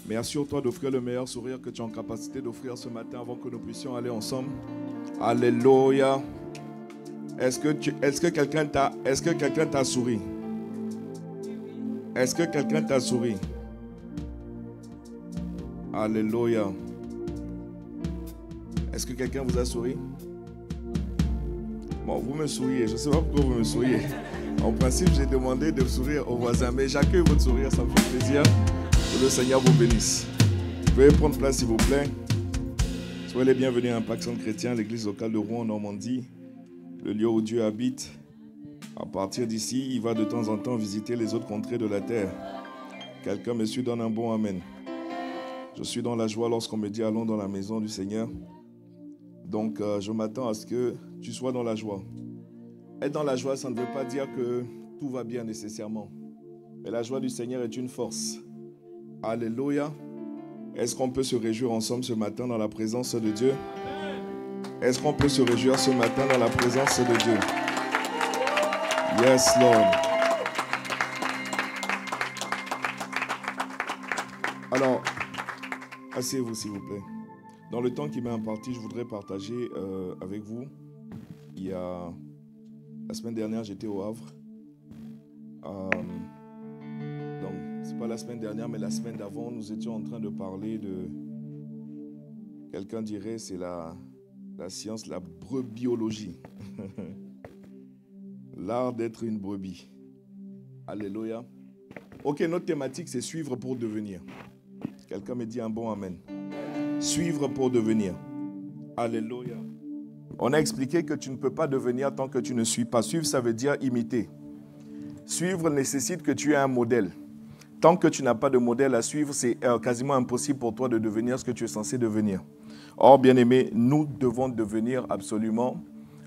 Mais assure-toi d'offrir le meilleur sourire que tu es en capacité d'offrir ce matin avant que nous puissions aller ensemble. Alléluia. Est-ce que quelqu'un t'a souri? Est-ce que quelqu'un t'a souri? Alléluia. Est-ce que quelqu'un vous a souri? Bon, vous me souriez. Je ne sais pas pourquoi vous me souriez. En principe, j'ai demandé de sourire aux voisins, mais j'accueille votre sourire, ça me fait plaisir. Que le Seigneur vous bénisse. Veuillez prendre place, s'il vous plaît. Soyez les bienvenus à Impact Centre Chrétien, l'église locale de Rouen, en Normandie, le lieu où Dieu habite. À partir d'ici, il va de temps en temps visiter les autres contrées de la terre. Quelqu'un me suit, donne un bon amen. Je suis dans la joie lorsqu'on me dit allons dans la maison du Seigneur. Donc, je m'attends à ce que tu sois dans la joie. Être dans la joie, ça ne veut pas dire que tout va bien nécessairement. Mais la joie du Seigneur est une force. Alléluia. Est-ce qu'on peut se réjouir ensemble ce matin dans la présence de Dieu? Est-ce qu'on peut se réjouir ce matin dans la présence de Dieu? Yes, Lord. Alors, asseyez-vous s'il vous plaît. Dans le temps qui m'est imparti, je voudrais partager avec vous. La semaine dernière, j'étais au Havre. Donc, ce n'est pas la semaine dernière, mais la semaine d'avant, nous étions en train de parler de... Quelqu'un dirait, c'est la science, la brebiologie. L'art d'être une brebis. Alléluia. Ok, notre thématique, c'est suivre pour devenir. Quelqu'un me dit un bon amen. Suivre pour devenir. Alléluia. On a expliqué que tu ne peux pas devenir tant que tu ne suis pas. Suivre, ça veut dire imiter. Suivre nécessite que tu aies un modèle. Tant que tu n'as pas de modèle à suivre, c'est quasiment impossible pour toi de devenir ce que tu es censé devenir. Or, bien-aimés, nous devons devenir absolument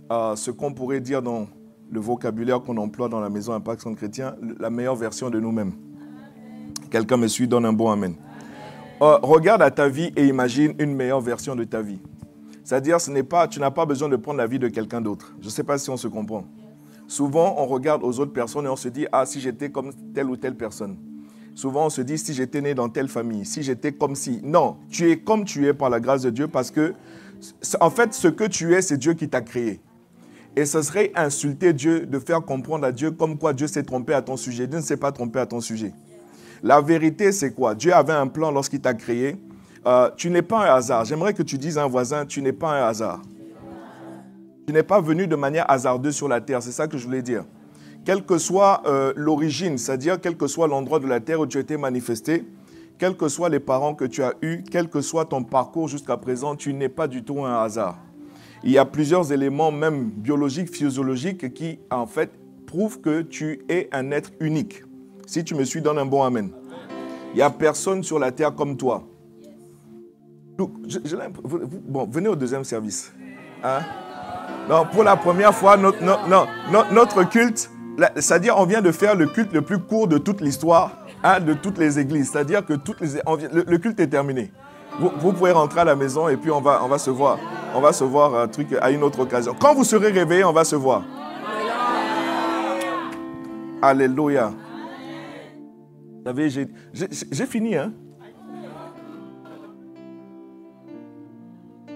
ce qu'on pourrait dire dans le vocabulaire qu'on emploie dans la maison Impact Centre Chrétien, la meilleure version de nous-mêmes. Quelqu'un me suit, donne un bon amen. Regarde à ta vie et imagine une meilleure version de ta vie. C'est-à-dire, tu n'as pas besoin de prendre la vie de quelqu'un d'autre. Je ne sais pas si on se comprend. Souvent, on regarde aux autres personnes et on se dit « Ah, si j'étais comme telle ou telle personne ». Souvent, on se dit « Si j'étais né dans telle famille, si j'étais comme si… » Non, tu es comme tu es par la grâce de Dieu parce que, en fait, ce que tu es, c'est Dieu qui t'a créé. Et ce serait insulter Dieu de faire comprendre à Dieu comme quoi Dieu s'est trompé à ton sujet. Dieu ne s'est pas trompé à ton sujet. La vérité, c'est quoi? Dieu avait un plan lorsqu'il t'a créé. Tu n'es pas un hasard. J'aimerais que tu dises à un voisin, tu n'es pas un hasard. Tu n'es pas venu de manière hasardeuse sur la terre. C'est ça que je voulais dire. Quelle que soit l'origine, c'est-à-dire quel que soit l'endroit de la terre où tu as été manifesté, quels que soient les parents que tu as eus, quel que soit ton parcours jusqu'à présent, tu n'es pas du tout un hasard. Il y a plusieurs éléments, même biologiques, physiologiques, qui, en fait, prouvent que tu es un être unique. Si tu me suis, donne un bon amen. Il n'y a personne sur la terre comme toi. Donc, bon, venez au deuxième service. Hein? Non, pour la première fois, notre culte, c'est-à-dire on vient de faire le culte le plus court de toute l'histoire, hein, de toutes les églises. C'est-à-dire que le culte est terminé. Vous pouvez rentrer à la maison et puis on va se voir. On va se voir un truc à une autre occasion. Quand vous serez réveillés, on va se voir. Alléluia. Vous savez, j'ai fini, hein?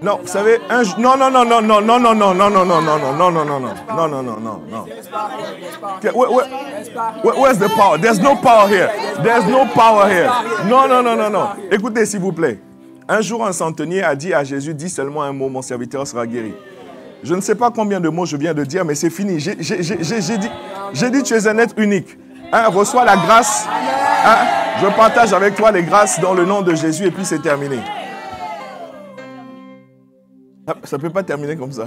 Non, vous savez, non. Where's the power? There's no power here. There's no power here. Non. Écoutez, s'il vous plaît. Un jour, un centenier a dit à Jésus, dis seulement un mot, mon serviteur sera guéri. Je ne sais pas combien de mots je viens de dire, mais c'est fini. J'ai dit, tu es un être unique. Hein, reçois la grâce. Hein, je partage avec toi les grâces dans le nom de Jésus et puis c'est terminé. Ça ne peut pas terminer comme ça.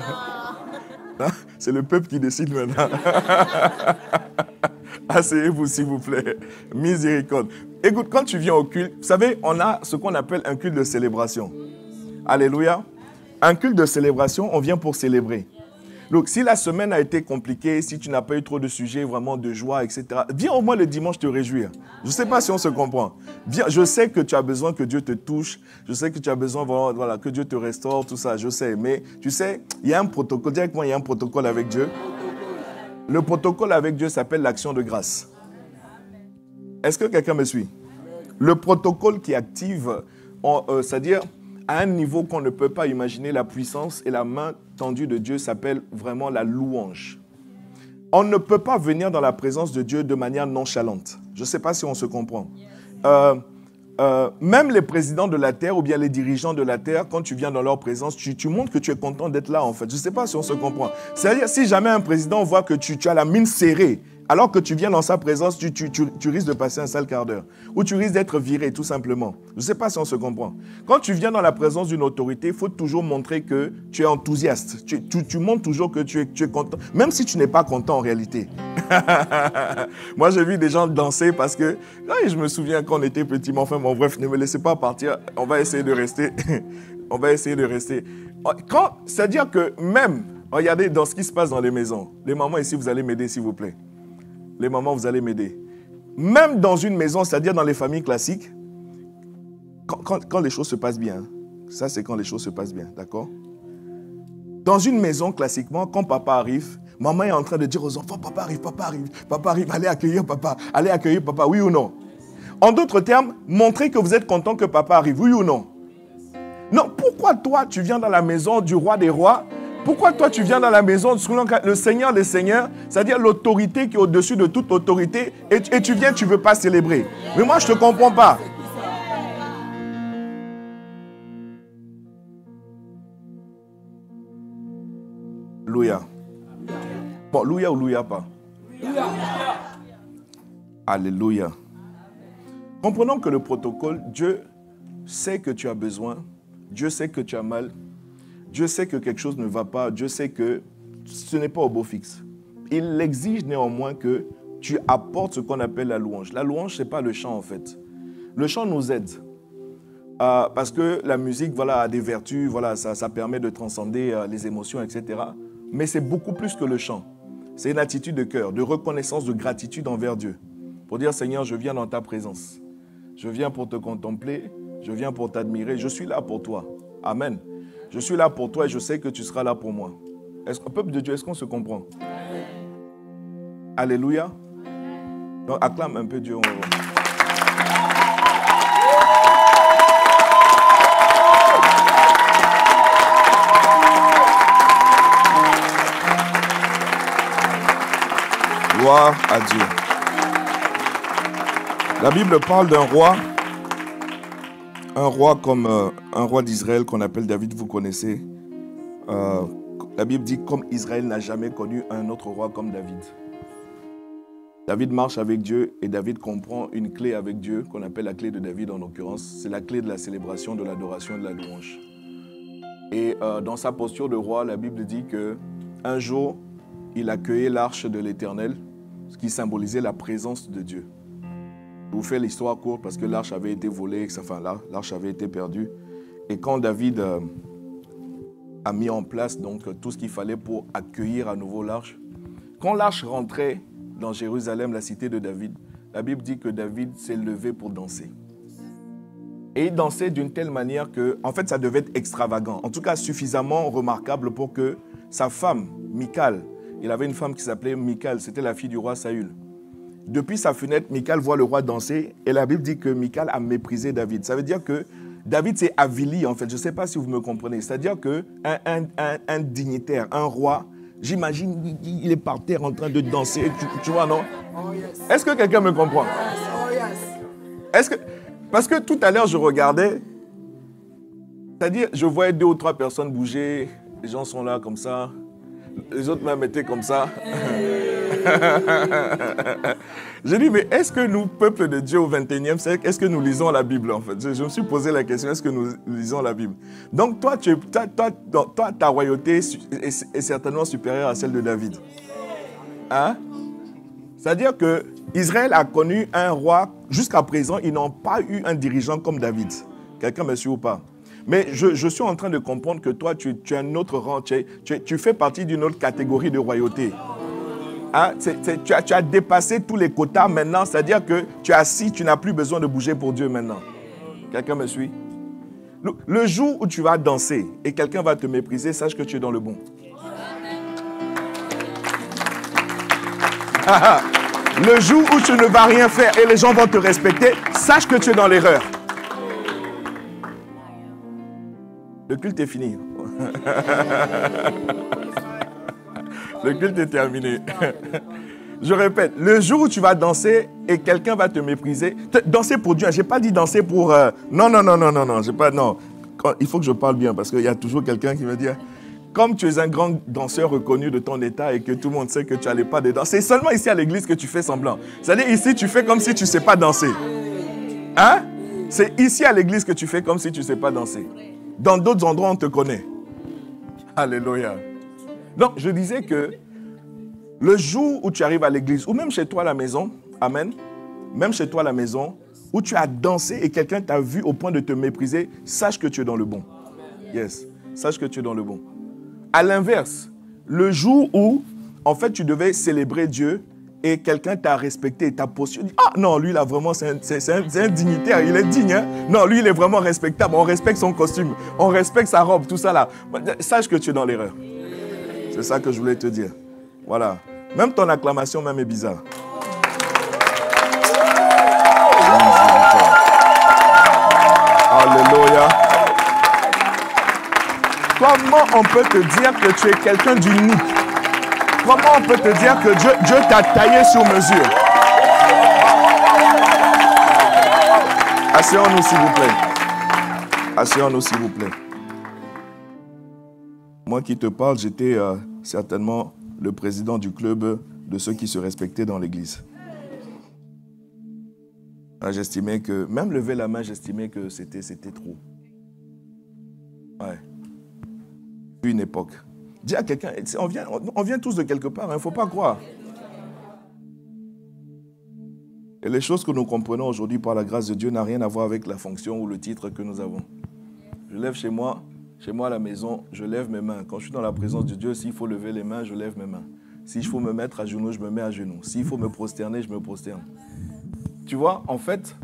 Hein, c'est le peuple qui décide maintenant. Asseyez-vous, s'il vous plaît. Miséricorde. Écoute, quand tu viens au culte, vous savez, on a ce qu'on appelle un culte de célébration. Alléluia. Un culte de célébration, on vient pour célébrer. Donc, si la semaine a été compliquée, si tu n'as pas eu trop de sujets, vraiment de joie, etc., viens au moins le dimanche te réjouir. Je ne sais pas si on se comprend. Viens, je sais que tu as besoin que Dieu te touche. Je sais que tu as besoin voilà, que Dieu te restaure, tout ça, je sais. Mais tu sais, il y a un protocole. Directement, il y a un protocole avec Dieu. Le protocole avec Dieu s'appelle l'action de grâce. Est-ce que quelqu'un me suit? Le protocole qui active, c'est-à-dire à un niveau qu'on ne peut pas imaginer, la puissance et la main tendue de Dieu s'appelle vraiment la louange. On ne peut pas venir dans la présence de Dieu de manière nonchalante. Je ne sais pas si on se comprend. Même les présidents de la terre ou bien les dirigeants de la terre, quand tu viens dans leur présence, tu montres que tu es content d'être là en fait. Je ne sais pas si on se comprend. C'est-à-dire, si jamais un président voit que tu as la mine serrée, alors que tu viens dans sa présence, tu risques de passer un sale quart d'heure. Ou tu risques d'être viré, tout simplement. Je ne sais pas si on se comprend. Quand tu viens dans la présence d'une autorité, il faut toujours montrer que tu es enthousiaste. Tu montres toujours que tu es content, même si tu n'es pas content en réalité. Moi, j'ai vu des gens danser parce que... je me souviens quand on était petit, mais enfin, bon, bref, ne me laissez pas partir. On va essayer de rester. On va essayer de rester. C'est-à-dire que même, regardez dans ce qui se passe dans les maisons. Les mamans ici, vous allez m'aider, s'il vous plaît. Les mamans, vous allez m'aider. Même dans une maison, c'est-à-dire dans les familles classiques, quand les choses se passent bien, ça c'est quand les choses se passent bien, d'accord? Dans une maison, classiquement, quand papa arrive, maman est en train de dire aux enfants, papa arrive, allez accueillir papa, oui ou non? En d'autres termes, montrez que vous êtes content que papa arrive, oui ou non? Non, pourquoi toi, tu viens dans la maison du roi des rois? Pourquoi toi, tu viens dans la maison le Seigneur des Seigneurs, c'est-à-dire l'autorité qui est au-dessus de toute autorité, et tu viens, tu ne veux pas célébrer? Mais moi, je ne te comprends pas. Alléluia. Bon, louia ou louia pas? Alléluia. Comprenons que le protocole, Dieu sait que tu as besoin, Dieu sait que tu as mal, Dieu sait que quelque chose ne va pas, Dieu sait que ce n'est pas au beau fixe. Il exige néanmoins que tu apportes ce qu'on appelle la louange. La louange, ce n'est pas le chant en fait. Le chant nous aide. Parce que la musique a des vertus, ça permet de transcender les émotions, etc. Mais c'est beaucoup plus que le chant. C'est une attitude de cœur, de reconnaissance, de gratitude envers Dieu. Pour dire, Seigneur, je viens dans ta présence. Je viens pour te contempler, je viens pour t'admirer, je suis là pour toi. Amen. Je suis là pour toi et je sais que tu seras là pour moi. Peuple de Dieu, est-ce qu'on se comprend? Alléluia. Donc, acclame un peu Dieu. Gloire à Dieu. La Bible parle d'un roi. Un roi comme un roi d'Israël qu'on appelle David, vous connaissez. La Bible dit comme Israël n'a jamais connu un autre roi comme David. David marche avec Dieu et David comprend une clé avec Dieu qu'on appelle la clé de David en l'occurrence. C'est la clé de la célébration, de l'adoration et de la louange. Et dans sa posture de roi, la Bible dit qu'un jour, il accueillait l'arche de l'Éternel, ce qui symbolisait la présence de Dieu. Je vous fais l'histoire courte parce que l'arche avait été volée, l'arche avait été perdue. Et quand David a mis en place donc, tout ce qu'il fallait pour accueillir à nouveau l'arche, quand l'arche rentrait dans Jérusalem, la cité de David, la Bible dit que David s'est levé pour danser. Et il dansait d'une telle manière que, en fait, ça devait être extravagant. En tout cas, suffisamment remarquable pour que sa femme, Michal, il avait une femme qui s'appelait Michal, c'était la fille du roi Saül. Depuis sa fenêtre, Michal voit le roi danser et la Bible dit que Michal a méprisé David. Ça veut dire que David s'est avili en fait. Je ne sais pas si vous me comprenez. C'est-à-dire qu'un dignitaire, un roi, j'imagine, il est par terre en train de danser. Tu vois, non? Est-ce que quelqu'un me comprend? Parce que tout à l'heure, je regardais, c'est-à-dire, je voyais 2 ou 3 personnes bouger. Les gens sont là comme ça. Les autres même étaient comme ça. J'ai dit, mais est-ce que nous, peuple de Dieu au 21e siècle, est-ce que nous lisons la Bible en fait? Je me suis posé la question, est-ce que nous lisons la Bible? Donc toi, ta royauté est certainement supérieure à celle de David. Hein? C'est-à-dire que Israël a connu un roi, jusqu'à présent, ils n'ont pas eu un dirigeant comme David. Quelqu'un me suit ou pas? Mais je suis en train de comprendre que toi, tu as un autre rang, tu fais partie d'une autre catégorie de royauté. Hein? Tu as dépassé tous les quotas maintenant, c'est-à-dire que tu es assis, tu n'as plus besoin de bouger pour Dieu maintenant. Quelqu'un me suit? Le jour où tu vas danser et quelqu'un va te mépriser, sache que tu es dans le bon. Le jour où tu ne vas rien faire et les gens vont te respecter, sache que tu es dans l'erreur. Le culte est fini. Le culte est terminé. Je répète, le jour où tu vas danser et quelqu'un va te mépriser, danser pour Dieu, je n'ai pas dit danser pour... Non, il faut que je parle bien parce qu'il y a toujours quelqu'un qui me dit, comme tu es un grand danseur reconnu de ton état et que tout le monde sait que tu n'allais pas de danser, c'est seulement ici à l'église que tu fais semblant. C'est-à-dire ici, tu fais comme si tu ne sais pas danser. Hein? C'est ici à l'église que tu fais comme si tu ne sais pas danser. Dans d'autres endroits, on te connaît. Alléluia. Donc, je disais que le jour où tu arrives à l'église, ou même chez toi à la maison, amen, même chez toi à la maison, où tu as dansé et quelqu'un t'a vu au point de te mépriser, sache que tu es dans le bon. Yes, sache que tu es dans le bon. À l'inverse, le jour où, en fait, tu devais célébrer Dieu et quelqu'un t'a respecté, t'a postulé, ah non, lui là vraiment, c'est un dignitaire, il est digne. Hein? Non, lui il est vraiment respectable, on respecte son costume, on respecte sa robe, tout ça là. Sache que tu es dans l'erreur. C'est ça que je voulais te dire. Voilà. Même ton acclamation même est bizarre. Alléluia. Comment on peut te dire que tu es quelqu'un d'unique? Comment on peut te dire que Dieu t'a taillé sur mesure? Asseyons-nous s'il vous plaît. Asseyons-nous s'il vous plaît. Moi qui te parle, j'étais certainement le président du club de ceux qui se respectaient dans l'église. J'estimais que, même lever la main, j'estimais que c'était trop. Ouais. Une époque. Dis à quelqu'un, on vient tous de quelque part, il ne faut pas croire. Et les choses que nous comprenons aujourd'hui par la grâce de Dieu n'ont rien à voir avec la fonction ou le titre que nous avons. Je lève chez moi à la maison, je lève mes mains. Quand je suis dans la présence de Dieu, s'il faut lever les mains, je lève mes mains. S'il faut me mettre à genoux, je me mets à genoux. S'il faut me prosterner, je me prosterne. Tu vois, en fait,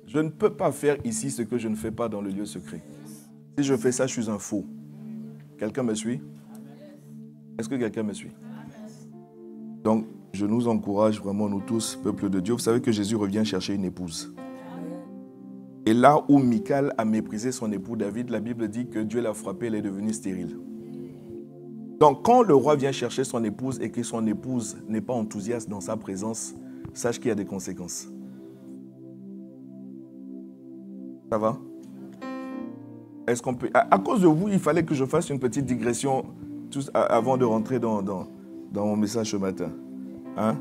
je ne peux pas faire ici ce que je ne fais pas dans le lieu secret. Si je fais ça, je suis un faux. Quelqu'un me suit? Est-ce que quelqu'un me suit? Donc, je nous encourage vraiment, nous tous, peuple de Dieu. Vous savez que Jésus revient chercher une épouse. Et là où Michal a méprisé son époux David, la Bible dit que Dieu l'a frappé, elle est devenue stérile. Donc, quand le roi vient chercher son épouse et que son épouse n'est pas enthousiaste dans sa présence, sache qu'il y a des conséquences. Ça va? Est-ce qu'on peut... À cause de vous, il fallait que je fasse une petite digression avant de rentrer dans mon message ce matin. Hein?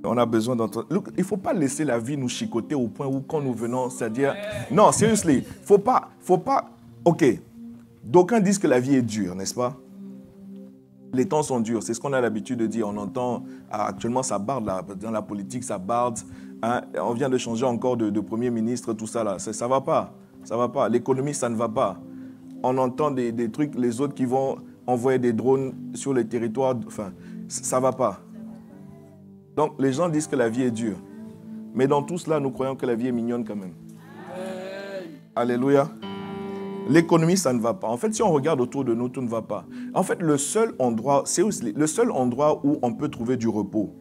On a besoin d'entendre. Il ne faut pas laisser la vie nous chicoter au point où quand nous venons, c'est-à-dire... Non, seriously, faut pas... Ok, d'aucuns disent que la vie est dure, n'est-ce pas? Les temps sont durs, c'est ce qu'on a l'habitude de dire. On entend, actuellement ça barde, là, dans la politique ça barde. Hein? On vient de changer encore de Premier ministre, tout ça là. Ça ne va pas, ça ne va pas. L'économie, ça ne va pas. On entend des trucs, les autres qui vont envoyer des drones sur les territoires. Enfin, ça ne va pas. Donc les gens disent que la vie est dure. Mais dans tout cela, nous croyons que la vie est mignonne quand même. Alléluia. L'économie, ça ne va pas. En fait, si on regarde autour de nous, tout ne va pas. En fait, le seul endroit où on peut trouver du repos,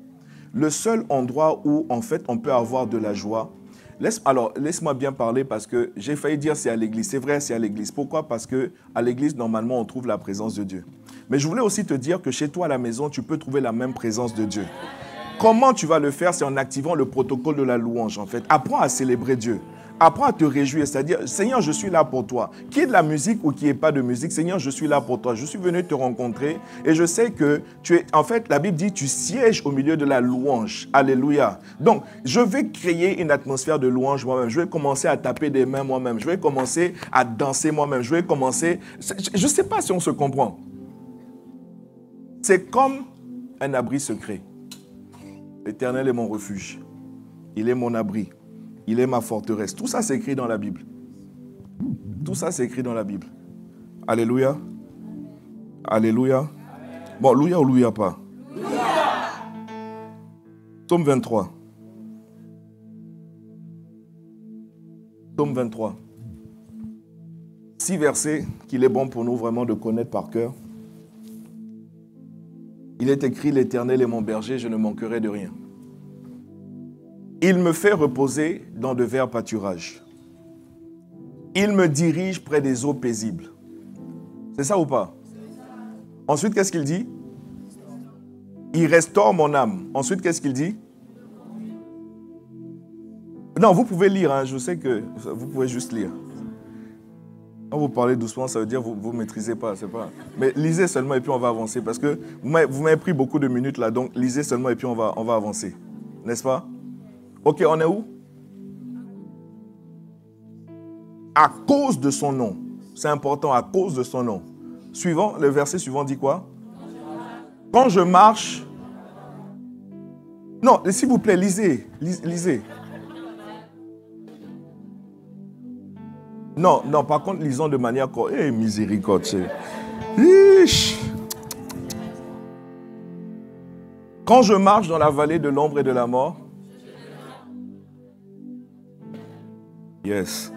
le seul endroit où, en fait, on peut avoir de la joie. Laisse-moi bien parler parce que j'ai failli dire c'est à l'église. C'est vrai, c'est à l'église. Pourquoi? Parce qu'à l'église, normalement, on trouve la présence de Dieu. Mais je voulais aussi te dire que chez toi, à la maison, tu peux trouver la même présence de Dieu. Comment tu vas le faire? C'est en activant le protocole de la louange, en fait. Apprends à célébrer Dieu. Apprends à te réjouir, c'est-à-dire, Seigneur, je suis là pour toi. Qu'il y ait de la musique ou qu'il n'y ait pas de musique, Seigneur, je suis là pour toi. Je suis venu te rencontrer et je sais que tu es, en fait, la Bible dit, tu sièges au milieu de la louange. Alléluia. Donc, je vais créer une atmosphère de louange moi-même. Je vais commencer à taper des mains moi-même. Je vais commencer à danser moi-même. Je vais commencer... Je ne sais pas si on se comprend. C'est comme un abri secret. L'Éternel est mon refuge. Il est mon abri. Il est ma forteresse. Tout ça, c'est écrit dans la Bible. Tout ça, c'est écrit dans la Bible. Alléluia. Alléluia. Bon, louia ou louia pas? Psaume 23. Psaume 23. 6 versets qu'il est bon pour nous vraiment de connaître par cœur. Il est écrit, l'Éternel est mon berger, je ne manquerai de rien. Il me fait reposer dans de verts pâturages. Il me dirige près des eaux paisibles. C'est ça ou pas? Ensuite, qu'est-ce qu'il dit? Il restaure mon âme. Ensuite, qu'est-ce qu'il dit? Non, vous pouvez lire, hein. Je sais que vous pouvez juste lire. Quand vous parlez doucement, ça veut dire que vous ne maîtrisez pas, c'est pas. Mais lisez seulement et puis on va avancer. Parce que vous m'avez pris beaucoup de minutes là, donc lisez seulement et puis on va avancer. N'est-ce pas? Ok, on est où? À cause de son nom. C'est important, à cause de son nom. Suivant, le verset suivant dit quoi? Quand je marche... Non, s'il vous plaît, lisez. Lisez. Non, par contre, lisons de manière... miséricorde. Quand je marche dans la vallée de l'ombre et de la mort... Yes.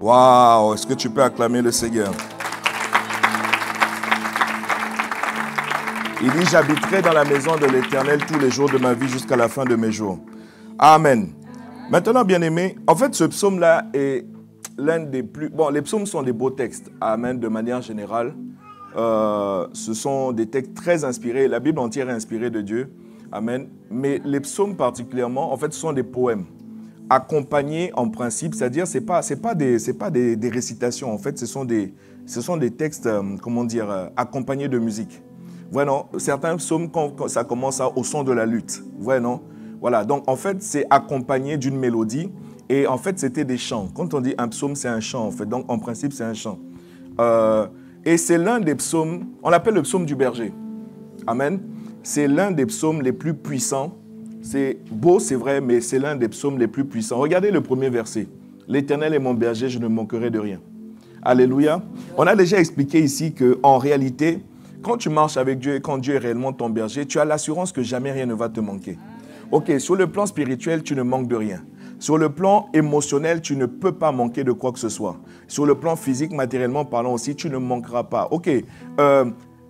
Waouh, est-ce que tu peux acclamer le Seigneur? Il dit, j'habiterai dans la maison de l'Éternel tous les jours de ma vie jusqu'à la fin de mes jours. Amen. Maintenant, bien-aimés, en fait, ce psaume-là est l'un des plus... Bon, les psaumes sont des beaux textes. Amen, de manière générale. Ce sont des textes très inspirés. La Bible entière est inspirée de Dieu. Amen. Mais les psaumes particulièrement, en fait, ce sont des poèmes accompagnés en principe. C'est-à-dire, c'est pas des récitations. En fait, ce sont des textes, accompagnés de musique. Voilà, non? Certains psaumes, quand ça commence au son de la lutte. Voilà, non? Voilà, donc en fait, c'est accompagné d'une mélodie et en fait, c'était des chants. Quand on dit un psaume, c'est un chant en fait. Donc en principe, c'est un chant. Et c'est l'un des psaumes, on l'appelle le psaume du berger. Amen. C'est l'un des psaumes les plus puissants. C'est beau, c'est vrai, mais c'est l'un des psaumes les plus puissants. Regardez le premier verset. L'Éternel est mon berger, je ne manquerai de rien. Alléluia. On a déjà expliqué ici qu'en réalité, quand tu marches avec Dieu et quand Dieu est réellement ton berger, tu as l'assurance que jamais rien ne va te manquer. Ok, sur le plan spirituel, tu ne manques de rien. Sur le plan émotionnel, tu ne peux pas manquer de quoi que ce soit. Sur le plan physique, matériellement parlant aussi, tu ne manqueras pas. Ok,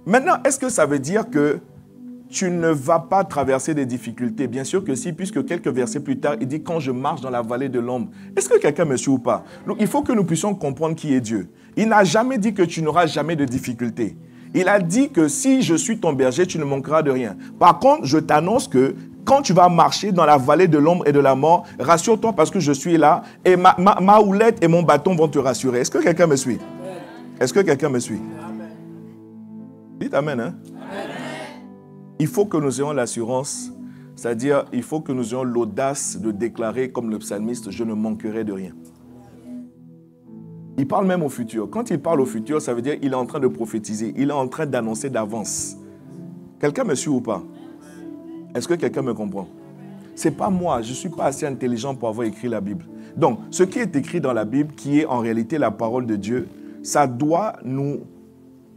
maintenant, est-ce que ça veut dire que tu ne vas pas traverser des difficultés? Bien sûr que si, puisque quelques versets plus tard, il dit « Quand je marche dans la vallée de l'ombre ». Est-ce que quelqu'un me suit ou pas? Donc, il faut que nous puissions comprendre qui est Dieu. Il n'a jamais dit que tu n'auras jamais de difficultés. Il a dit que si je suis ton berger, tu ne manqueras de rien. Par contre, je t'annonce que quand tu vas marcher dans la vallée de l'ombre et de la mort, rassure-toi parce que je suis là et ma houlette et mon bâton vont te rassurer. Est-ce que quelqu'un me suit? Est-ce que quelqu'un me suit? Amen. Dites Amen, hein? Amen. Il faut que nous ayons l'assurance, c'est-à-dire il faut que nous ayons l'audace de déclarer comme le psalmiste, je ne manquerai de rien. Il parle même au futur. Quand il parle au futur, ça veut dire qu'il est en train de prophétiser. Il est en train d'annoncer d'avance. Quelqu'un me suit ou pas? Est-ce que quelqu'un me comprend? Ce n'est pas moi. Je ne suis pas assez intelligent pour avoir écrit la Bible. Donc, ce qui est écrit dans la Bible, qui est en réalité la parole de Dieu, ça doit nous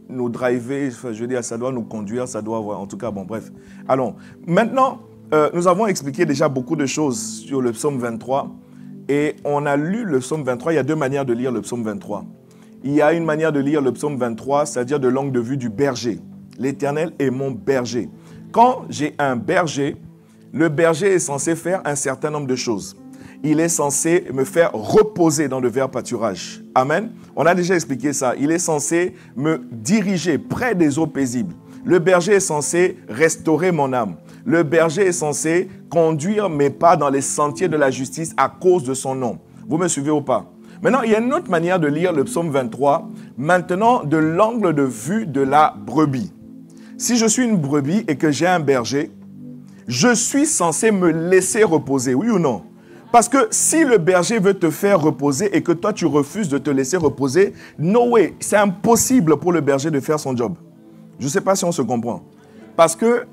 driver, je veux dire, ça doit nous conduire, ça doit avoir... En tout cas, bon, bref. Allons. Maintenant, nous avons expliqué déjà beaucoup de choses sur le psaume 23. Et on a lu le psaume 23. Il y a deux manières de lire le psaume 23. Il y a une manière de lire le psaume 23, c'est-à-dire de l'angle de vue du berger. L'Éternel est mon berger. Quand j'ai un berger, le berger est censé faire un certain nombre de choses. Il est censé me faire reposer dans de verts pâturages. Amen. On a déjà expliqué ça. Il est censé me diriger près des eaux paisibles. Le berger est censé restaurer mon âme. Le berger est censé conduire mes pas dans les sentiers de la justice à cause de son nom. Vous me suivez ou pas? Maintenant, il y a une autre manière de lire le psaume 23, maintenant de l'angle de vue de la brebis. Si je suis une brebis et que j'ai un berger, je suis censé me laisser reposer, oui ou non? Parce que si le berger veut te faire reposer et que toi tu refuses de te laisser reposer, no way, c'est impossible pour le berger de faire son job. Je ne sais pas si on se comprend. Parce que,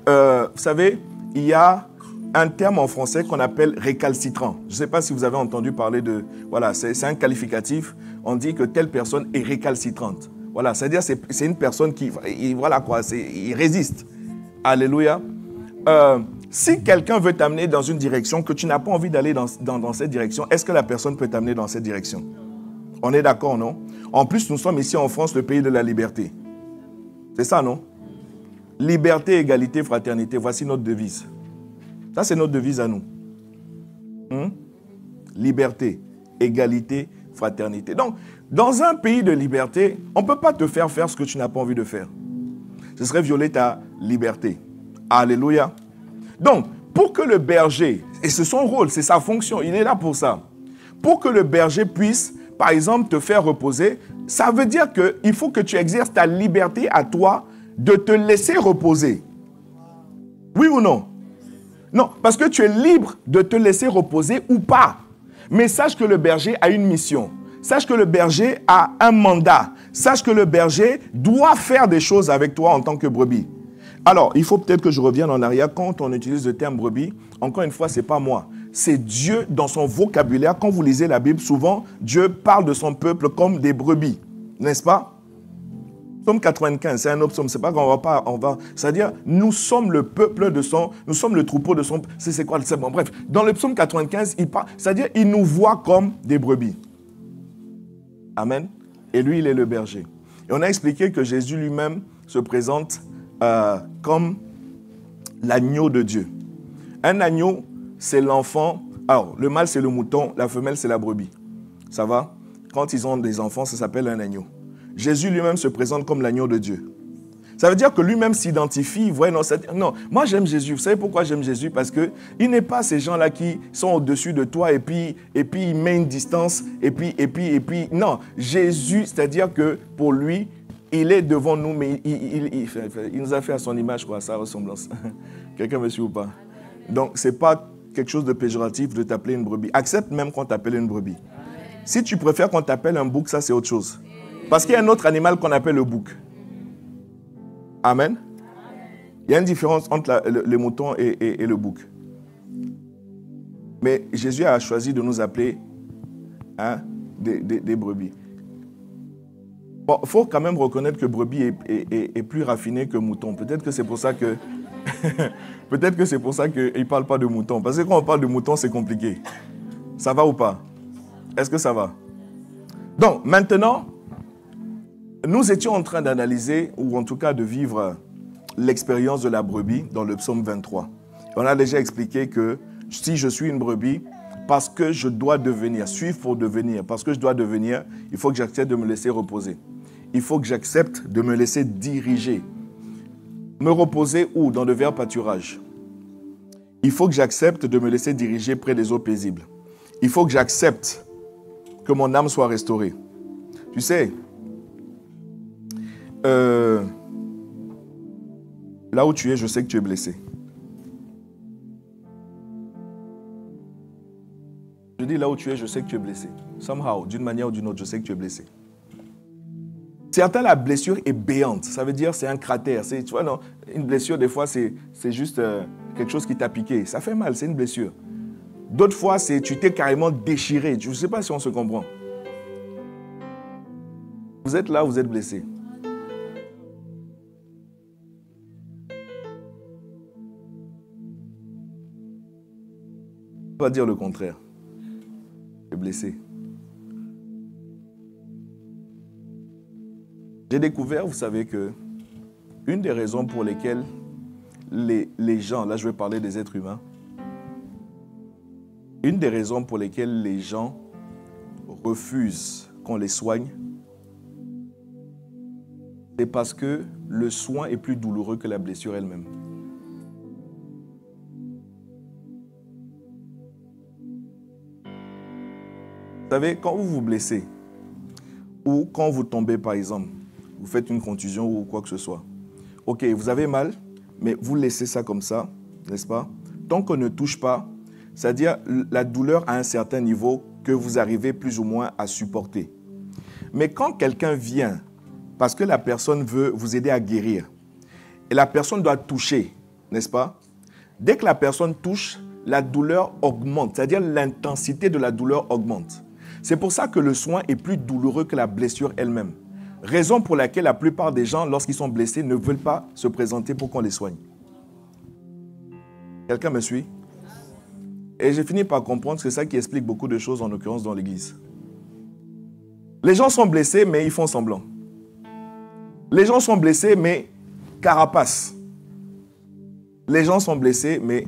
vous savez, il y a un terme en français qu'on appelle récalcitrant. Je ne sais pas si vous avez entendu parler de... Voilà, c'est un qualificatif. On dit que telle personne est récalcitrante. Voilà, c'est-à-dire c'est une personne qui... Voilà quoi, il résiste. Alléluia. Si quelqu'un veut t'amener dans une direction que tu n'as pas envie d'aller dans cette direction, est-ce que la personne peut t'amener dans cette direction? On est d'accord, non? En plus, nous sommes ici en France, le pays de la liberté. C'est ça, non? Liberté, égalité, fraternité. Voici notre devise. Ça, c'est notre devise à nous. Liberté, égalité, fraternité. Donc, dans un pays de liberté, on ne peut pas te faire faire ce que tu n'as pas envie de faire. Ce serait violer ta liberté. Alléluia. Donc, pour que le berger, et c'est son rôle, c'est sa fonction, il est là pour ça. Pour que le berger puisse, par exemple, te faire reposer, ça veut dire qu'il faut que tu exerces ta liberté à toi de te laisser reposer. Oui ou non? Non, parce que tu es libre de te laisser reposer ou pas. Mais sache que le berger a une mission. Sache que le berger a un mandat. Sache que le berger doit faire des choses avec toi en tant que brebis. Alors, il faut peut-être que je revienne en arrière. Quand on utilise le terme brebis, encore une fois, ce n'est pas moi. C'est Dieu dans son vocabulaire. Quand vous lisez la Bible, souvent, Dieu parle de son peuple comme des brebis. N'est-ce pas? Psaume 95, c'est un autre psaume. C'est pas qu'on va. C'est-à-dire, nous sommes le peuple de son. Nous sommes le troupeau de son. C'est quoi? C'est bon, bref. Dans le psaume 95, il parle. C'est-à-dire, il nous voit comme des brebis. Amen. Et lui, il est le berger. Et on a expliqué que Jésus lui-même se présente comme l'agneau de Dieu. Un agneau, c'est l'enfant. Alors, le mâle, c'est le mouton. La femelle, c'est la brebis. Ça va? Quand ils ont des enfants, ça s'appelle un agneau. Jésus lui-même se présente comme l'agneau de Dieu. Ça veut dire que lui-même s'identifie. Non, moi j'aime Jésus. Vous savez pourquoi j'aime Jésus? Parce qu'il n'est pas ces gens-là qui sont au-dessus de toi et puis il met une distance et puis. Non, Jésus, c'est-à-dire que pour lui, il est devant nous, mais il nous a fait à son image, quoi, à sa ressemblance. Quelqu'un me suit ou pas? Donc, ce n'est pas quelque chose de péjoratif de t'appeler une brebis. Accepte même qu'on t'appelle une brebis. Si tu préfères qu'on t'appelle un bouc, ça c'est autre chose. Parce qu'il y a un autre animal qu'on appelle le bouc. Amen. Il y a une différence entre le mouton et le bouc. Mais Jésus a choisi de nous appeler des brebis. Bon, il faut quand même reconnaître que brebis est plus raffiné que mouton. Peut-être que c'est pour ça que... Peut-être que c'est pour ça qu'il ne parle pas de mouton. Parce que quand on parle de mouton, c'est compliqué. Ça va ou pas? Est-ce que ça va? Donc, maintenant... Nous étions en train d'analyser, ou en tout cas de vivre l'expérience de la brebis dans le psaume 23. On a déjà expliqué que si je suis une brebis, parce que je dois devenir, suivre pour devenir, parce que je dois devenir, il faut que j'accepte de me laisser reposer. Il faut que j'accepte de me laisser diriger. Me reposer où? Dans le vert pâturage. Il faut que j'accepte de me laisser diriger près des eaux paisibles. Il faut que j'accepte que mon âme soit restaurée. Tu sais, là où tu es, je sais que tu es blessé. Je dis là où tu es, je sais que tu es blessé. Somehow, d'une manière ou d'une autre, je sais que tu es blessé. Certains, la blessure est béante. Ça veut dire c'est un cratère. Tu vois, non, une blessure, des fois, c'est juste quelque chose qui t'a piqué. Ça fait mal, c'est une blessure. D'autres fois, tu t'es carrément déchiré. Je ne sais pas si on se comprend. Vous êtes là, vous êtes blessé. On va dire le contraire. Tu es blessé. J'ai découvert, vous savez, que une des raisons pour lesquelles les gens, là je vais parler des êtres humains, une des raisons pour lesquelles les gens refusent qu'on les soigne, c'est parce que le soin est plus douloureux que la blessure elle-même. Vous savez, quand vous vous blessez, ou quand vous tombez par exemple, vous faites une contusion ou quoi que ce soit, ok, vous avez mal, mais vous laissez ça comme ça, n'est-ce pas? Tant qu'on ne touche pas, c'est-à-dire la douleur à un certain niveau que vous arrivez plus ou moins à supporter. Mais quand quelqu'un vient, parce que la personne veut vous aider à guérir, et la personne doit toucher, n'est-ce pas? Dès que la personne touche, la douleur augmente, c'est-à-dire l'intensité de la douleur augmente. C'est pour ça que le soin est plus douloureux que la blessure elle-même. Raison pour laquelle la plupart des gens, lorsqu'ils sont blessés, ne veulent pas se présenter pour qu'on les soigne. Quelqu'un me suit? Et j'ai fini par comprendre que c'est ça qui explique beaucoup de choses, en l'occurrence dans l'église. Les gens sont blessés, mais ils font semblant. Les gens sont blessés, mais carapace. Les gens sont blessés, mais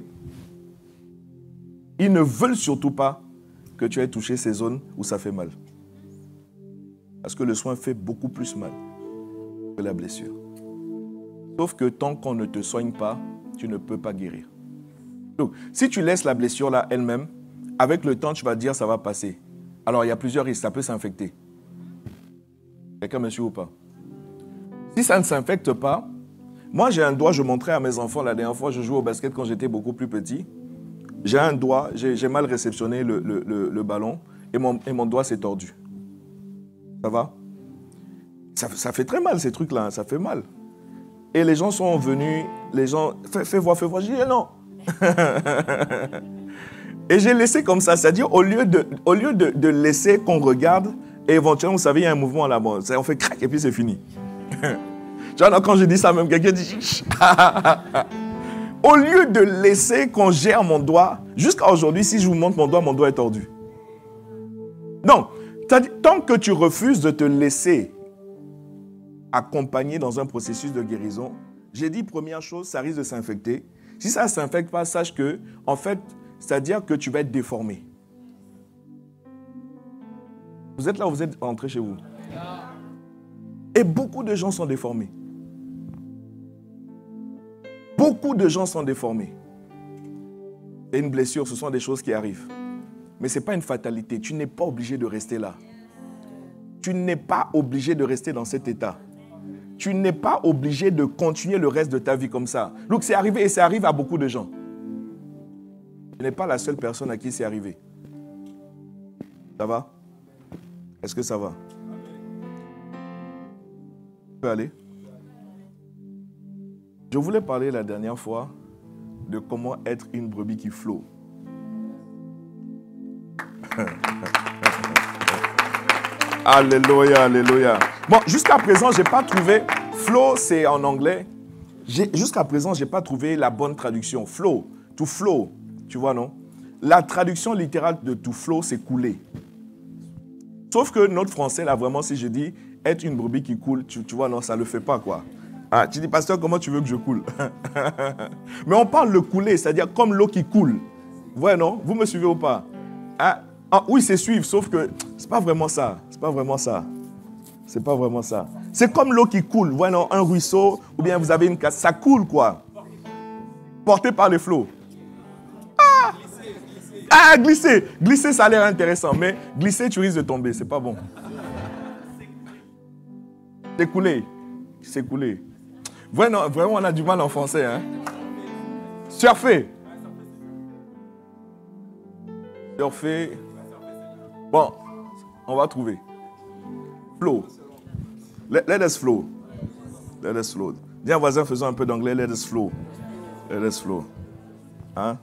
ils ne veulent surtout pas que tu aies touché ces zones où ça fait mal. Parce que le soin fait beaucoup plus mal que la blessure. Sauf que tant qu'on ne te soigne pas, tu ne peux pas guérir. Donc, si tu laisses la blessure là elle-même, avec le temps, tu vas dire ça va passer. Alors, il y a plusieurs risques, ça peut s'infecter. Quelqu'un me suit ou pas? Si ça ne s'infecte pas, moi j'ai un doigt, je montrais à mes enfants la dernière fois, je jouais au basket quand j'étais beaucoup plus petit. J'ai un doigt, j'ai mal réceptionné le ballon et mon doigt s'est tordu. Ça va? Ça fait très mal ces trucs-là, ça fait mal. Et les gens sont venus, les gens, fais voir. J'ai dit non. Et j'ai laissé comme ça, c'est-à-dire au lieu de laisser qu'on regarde, et éventuellement, vous savez, il y a un mouvement là-bas, on fait crac et puis c'est fini. Tu vois, quand je dis ça, même quelqu'un dit... Au lieu de laisser qu'on gère mon doigt, jusqu'à aujourd'hui, si je vous montre mon doigt est tordu. Donc, tant que tu refuses de te laisser accompagner dans un processus de guérison, j'ai dit, première chose, ça risque de s'infecter. Si ça ne s'infecte pas, sache que, en fait, c'est-à-dire que tu vas être déformé. Vous êtes là ou vous êtes rentré chez vous? Et beaucoup de gens sont déformés. Beaucoup de gens sont déformés. Et une blessure, ce sont des choses qui arrivent. Mais ce n'est pas une fatalité. Tu n'es pas obligé de rester là. Tu n'es pas obligé de rester dans cet état. Tu n'es pas obligé de continuer le reste de ta vie comme ça. Donc c'est arrivé et ça arrive à beaucoup de gens. Tu n'es pas la seule personne à qui c'est arrivé. Ça va? Est-ce que ça va? Tu peux aller? Je voulais parler la dernière fois de comment être une brebis qui flotte. Alléluia, alléluia. Bon, jusqu'à présent, je n'ai pas trouvé... Flow, c'est en anglais. Jusqu'à présent, je n'ai pas trouvé la bonne traduction. Flow, to flow, tu vois, non? La traduction littérale de to flow, c'est couler. Sauf que notre français, là, vraiment, si je dis être une brebis qui coule, tu vois, non, ça ne le fait pas, quoi. Ah, tu dis, pasteur, comment tu veux que je coule? Mais on parle de couler, c'est-à-dire comme l'eau qui coule. Ouais, non? Vous me suivez ou pas? Ah, oui, c'est suivre, sauf que c'est pas vraiment ça. C'est pas vraiment ça. C'est pas vraiment ça. C'est comme l'eau qui coule. Ouais, non? Un ruisseau, ou bien vous avez une casse. Ça coule, quoi. Porté par les flots. Ah, glisser. Glisser, ça a l'air intéressant. Mais glisser, tu risques de tomber. C'est pas bon. C'est coulé. C'est coulé. Vraiment, on a du mal en français. Hein? Surfer. Surfer. Bon, on va trouver. Flow. Let us flow. Let us flow. Dis à un voisin, faisons un peu d'anglais. Let us flow. Let us flow. Hein?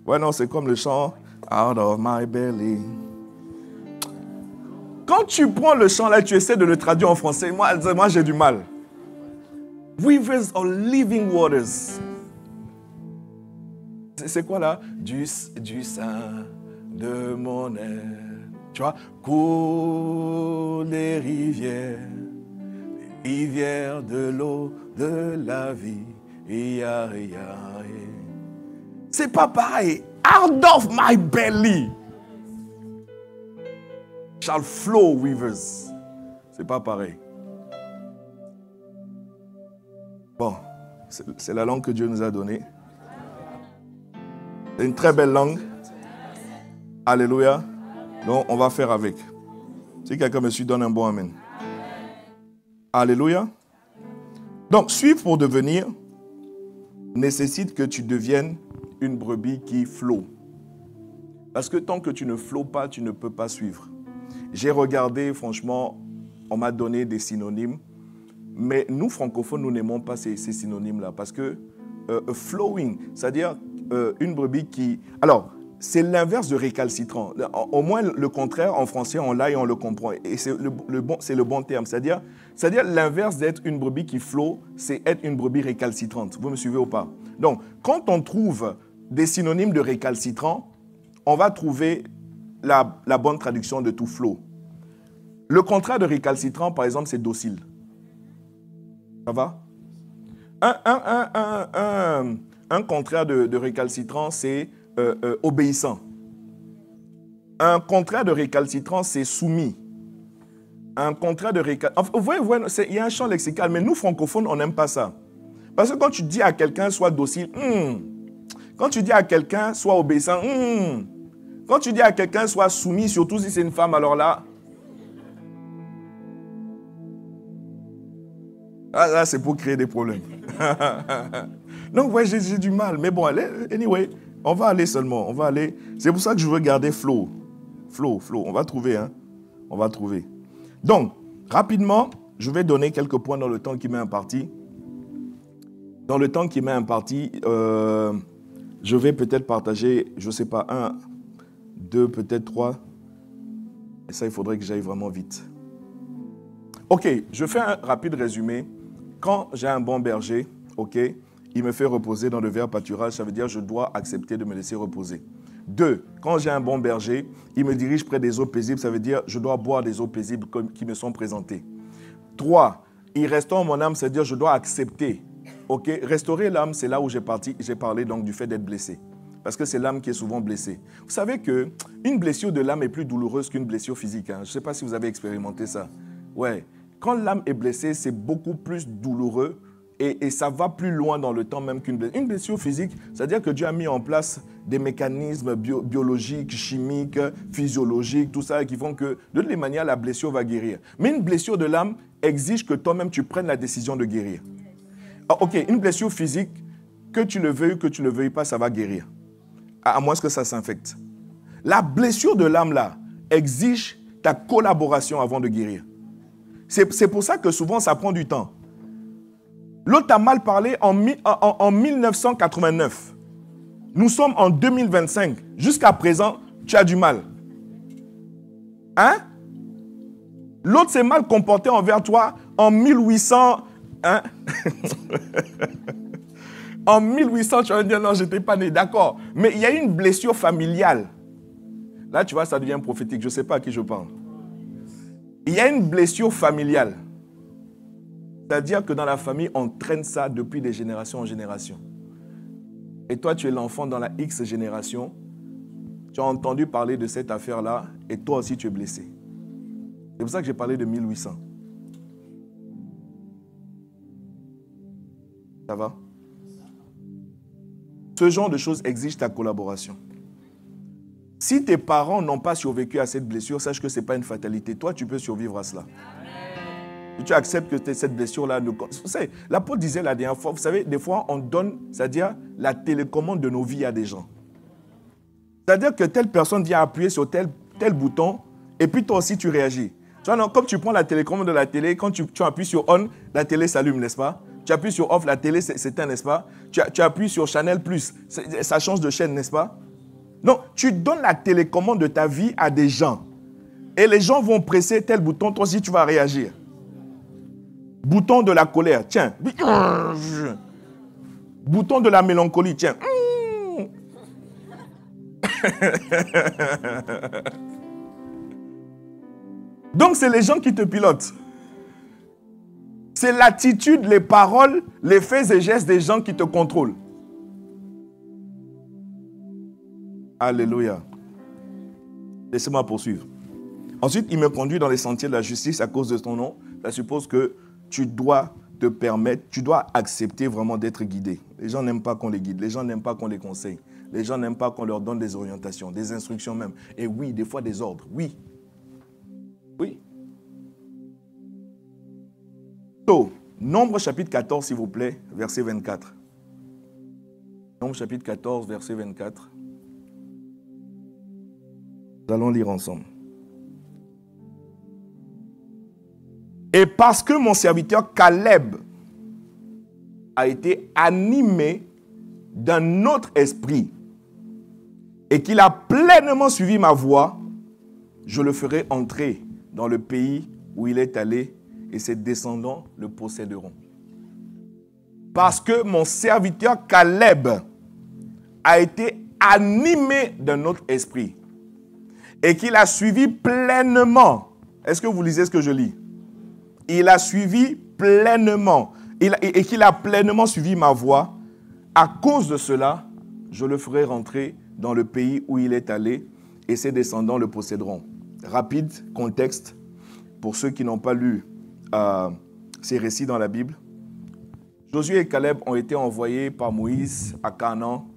Ouais, non, c'est comme le chant Out of my belly. Quand tu prends le chant là, tu essaies de le traduire en français. Moi j'ai du mal. Rivers of living waters. C'est quoi là? Du sein de mon être. Tu vois? Coule des rivières de l'eau de la vie. C'est pas pareil. Out of my belly shall flow rivers. C'est pas pareil. Bon, c'est la langue que Dieu nous a donnée. C'est une très belle langue. Alléluia. Donc, on va faire avec. Si quelqu'un me suit, donne un bon amen. Alléluia. Donc, suivre pour devenir nécessite que tu deviennes une brebis qui flotte. Parce que tant que tu ne flottes pas, tu ne peux pas suivre. J'ai regardé, franchement, on m'a donné des synonymes. Mais nous, francophones, nous n'aimons pas ces synonymes-là. Parce que flowing, c'est-à-dire une brebis qui... Alors, c'est l'inverse de récalcitrant. Au moins, le contraire, en français, on l'a et on le comprend. Et c'est le bon terme. C'est-à-dire l'inverse d'être une brebis qui flotte, c'est être une brebis récalcitrante. Vous me suivez ou pas? Donc, quand on trouve des synonymes de récalcitrant, on va trouver la bonne traduction de tout flot. Le contraire de récalcitrant, par exemple, c'est docile. Ça va? Un contraire de récalcitrant, c'est obéissant. Un contraire de récalcitrant, c'est soumis. Un contraire de récalcitrant... Vous voyez, il y a un champ lexical, mais nous, francophones, on n'aime pas ça. Parce que quand tu dis à quelqu'un, sois docile, quand tu dis à quelqu'un, sois obéissant, quand tu dis à quelqu'un, sois soumis, surtout si c'est une femme, alors là... Ah, là, c'est pour créer des problèmes. Donc, ouais, j'ai du mal. Mais bon, allez, anyway, on va aller seulement. On va aller. C'est pour ça que je veux garder flow. Flow. On va trouver, hein. On va trouver. Donc, rapidement, je vais donner quelques points dans le temps qui m'est imparti. Dans le temps qui m'est imparti, je vais peut-être partager, je ne sais pas, 1, 2, peut-être 3. Et ça, il faudrait que j'aille vraiment vite. Ok, je fais un rapide résumé. Quand j'ai un bon berger, ok, il me fait reposer dans le vert pâturage, ça veut dire que je dois accepter de me laisser reposer. 2, quand j'ai un bon berger, il me dirige près des eaux paisibles, ça veut dire que je dois boire des eaux paisibles qui me sont présentées. 3, il restaure mon âme, c'est-à-dire que je dois accepter. Ok, restaurer l'âme, c'est là où j'ai parlé donc du fait d'être blessé. Parce que c'est l'âme qui est souvent blessée. Vous savez qu'une blessure de l'âme est plus douloureuse qu'une blessure physique. Hein. Je ne sais pas si vous avez expérimenté ça. Ouais. Quand l'âme est blessée, c'est beaucoup plus douloureux et ça va plus loin dans le temps même qu'une blessure. Une blessure physique, c'est-à-dire que Dieu a mis en place des mécanismes biologiques, chimiques, physiologiques, tout ça, qui font que de toutes les manières, la blessure va guérir. Mais une blessure de l'âme exige que toi-même, tu prennes la décision de guérir. Ah, ok, une blessure physique, que tu le veuilles pas, ça va guérir. À moins que ça s'infecte. La blessure de l'âme, là, exige ta collaboration avant de guérir. C'est pour ça que souvent, ça prend du temps. L'autre a mal parlé en 1989. Nous sommes en 2025. Jusqu'à présent, tu as du mal. Hein? L'autre s'est mal comporté envers toi en 1800... Hein? En 1800, tu vas me dire, non, je n'étais pas né. D'accord. Mais il y a une blessure familiale. Là, tu vois, ça devient prophétique. Je ne sais pas à qui je parle. Il y a une blessure familiale. C'est-à-dire que dans la famille, on traîne ça depuis des générations en génération. Et toi, tu es l'enfant dans la X génération. Tu as entendu parler de cette affaire-là et toi aussi, tu es blessé. C'est pour ça que j'ai parlé de 1800. Ça va? Ce genre de choses exige ta collaboration. Si tes parents n'ont pas survécu à cette blessure, sache que ce n'est pas une fatalité. Toi, tu peux survivre à cela. Si tu acceptes que cette blessure-là... Vous savez, l'apôtre disait la dernière fois, vous savez, des fois, on donne, c'est-à-dire la télécommande de nos vies à des gens. C'est-à-dire que telle personne vient appuyer sur tel bouton, et puis toi aussi, tu réagis. Tu vois, non, comme tu prends la télécommande de la télé, quand tu appuies sur on, la télé s'allume, n'est-ce pas? Tu appuies sur off, la télé s'éteint, n'est-ce pas? Tu appuies sur Channel+, ça change de chaîne, n'est-ce pas? Donc, tu donnes la télécommande de ta vie à des gens. Et les gens vont presser tel bouton, toi aussi tu vas réagir. Bouton de la colère, tiens. Bouton de la mélancolie, tiens. Donc, c'est les gens qui te pilotent. C'est l'attitude, les paroles, les faits et gestes des gens qui te contrôlent. Alléluia. Laissez-moi poursuivre. Ensuite, il me conduit dans les sentiers de la justice à cause de ton nom. Ça suppose que tu dois te permettre, tu dois accepter vraiment d'être guidé. Les gens n'aiment pas qu'on les guide, les gens n'aiment pas qu'on les conseille. Les gens n'aiment pas qu'on leur donne des orientations, des instructions même. Et oui, des fois des ordres, oui. Oui. So, Nombre chapitre 14, s'il vous plaît, verset 24. Nombre chapitre 14, verset 24. Nous allons lire ensemble. Et parce que mon serviteur Caleb a été animé d'un autre esprit, et qu'il a pleinement suivi ma voie, je le ferai entrer dans le pays où il est allé et ses descendants le posséderont. Parce que mon serviteur Caleb a été animé d'un autre esprit et qu'il a suivi pleinement. Est-ce que vous lisez ce que je lis? Il a suivi pleinement et qu'il a pleinement suivi ma voie. À cause de cela, je le ferai rentrer dans le pays où il est allé et ses descendants le posséderont. Rapide contexte pour ceux qui n'ont pas lu ces récits dans la Bible. Josué et Caleb ont été envoyés par Moïse à Canaan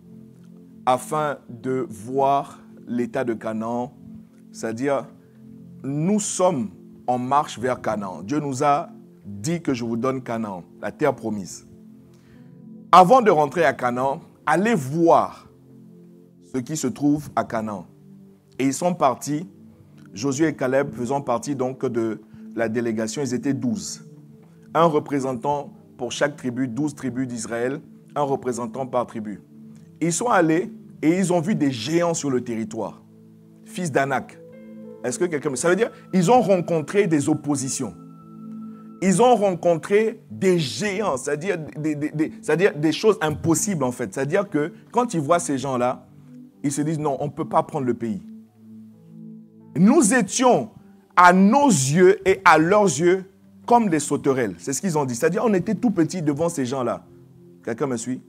afin de voir l'état de Canaan, c'est-à-dire nous sommes en marche vers Canaan. Dieu nous a dit que je vous donne Canaan, la terre promise. Avant de rentrer à Canaan, allez voir ce qui se trouve à Canaan. Et ils sont partis, Josué et Caleb faisant partie donc de la délégation, ils étaient 12. Un représentant pour chaque tribu, 12 tribus d'Israël, un représentant par tribu. Ils sont allés et ils ont vu des géants sur le territoire, fils d'Anak. Est-ce que quelqu'un... Ça veut dire ils ont rencontré des oppositions. Ils ont rencontré des géants, c'est-à-dire des choses impossibles en fait. C'est-à-dire que quand ils voient ces gens-là, ils se disent non, on ne peut pas prendre le pays. Nous étions à nos yeux et à leurs yeux comme des sauterelles. C'est ce qu'ils ont dit. C'est-à-dire on était tout petits devant ces gens-là. Quelqu'un me suit?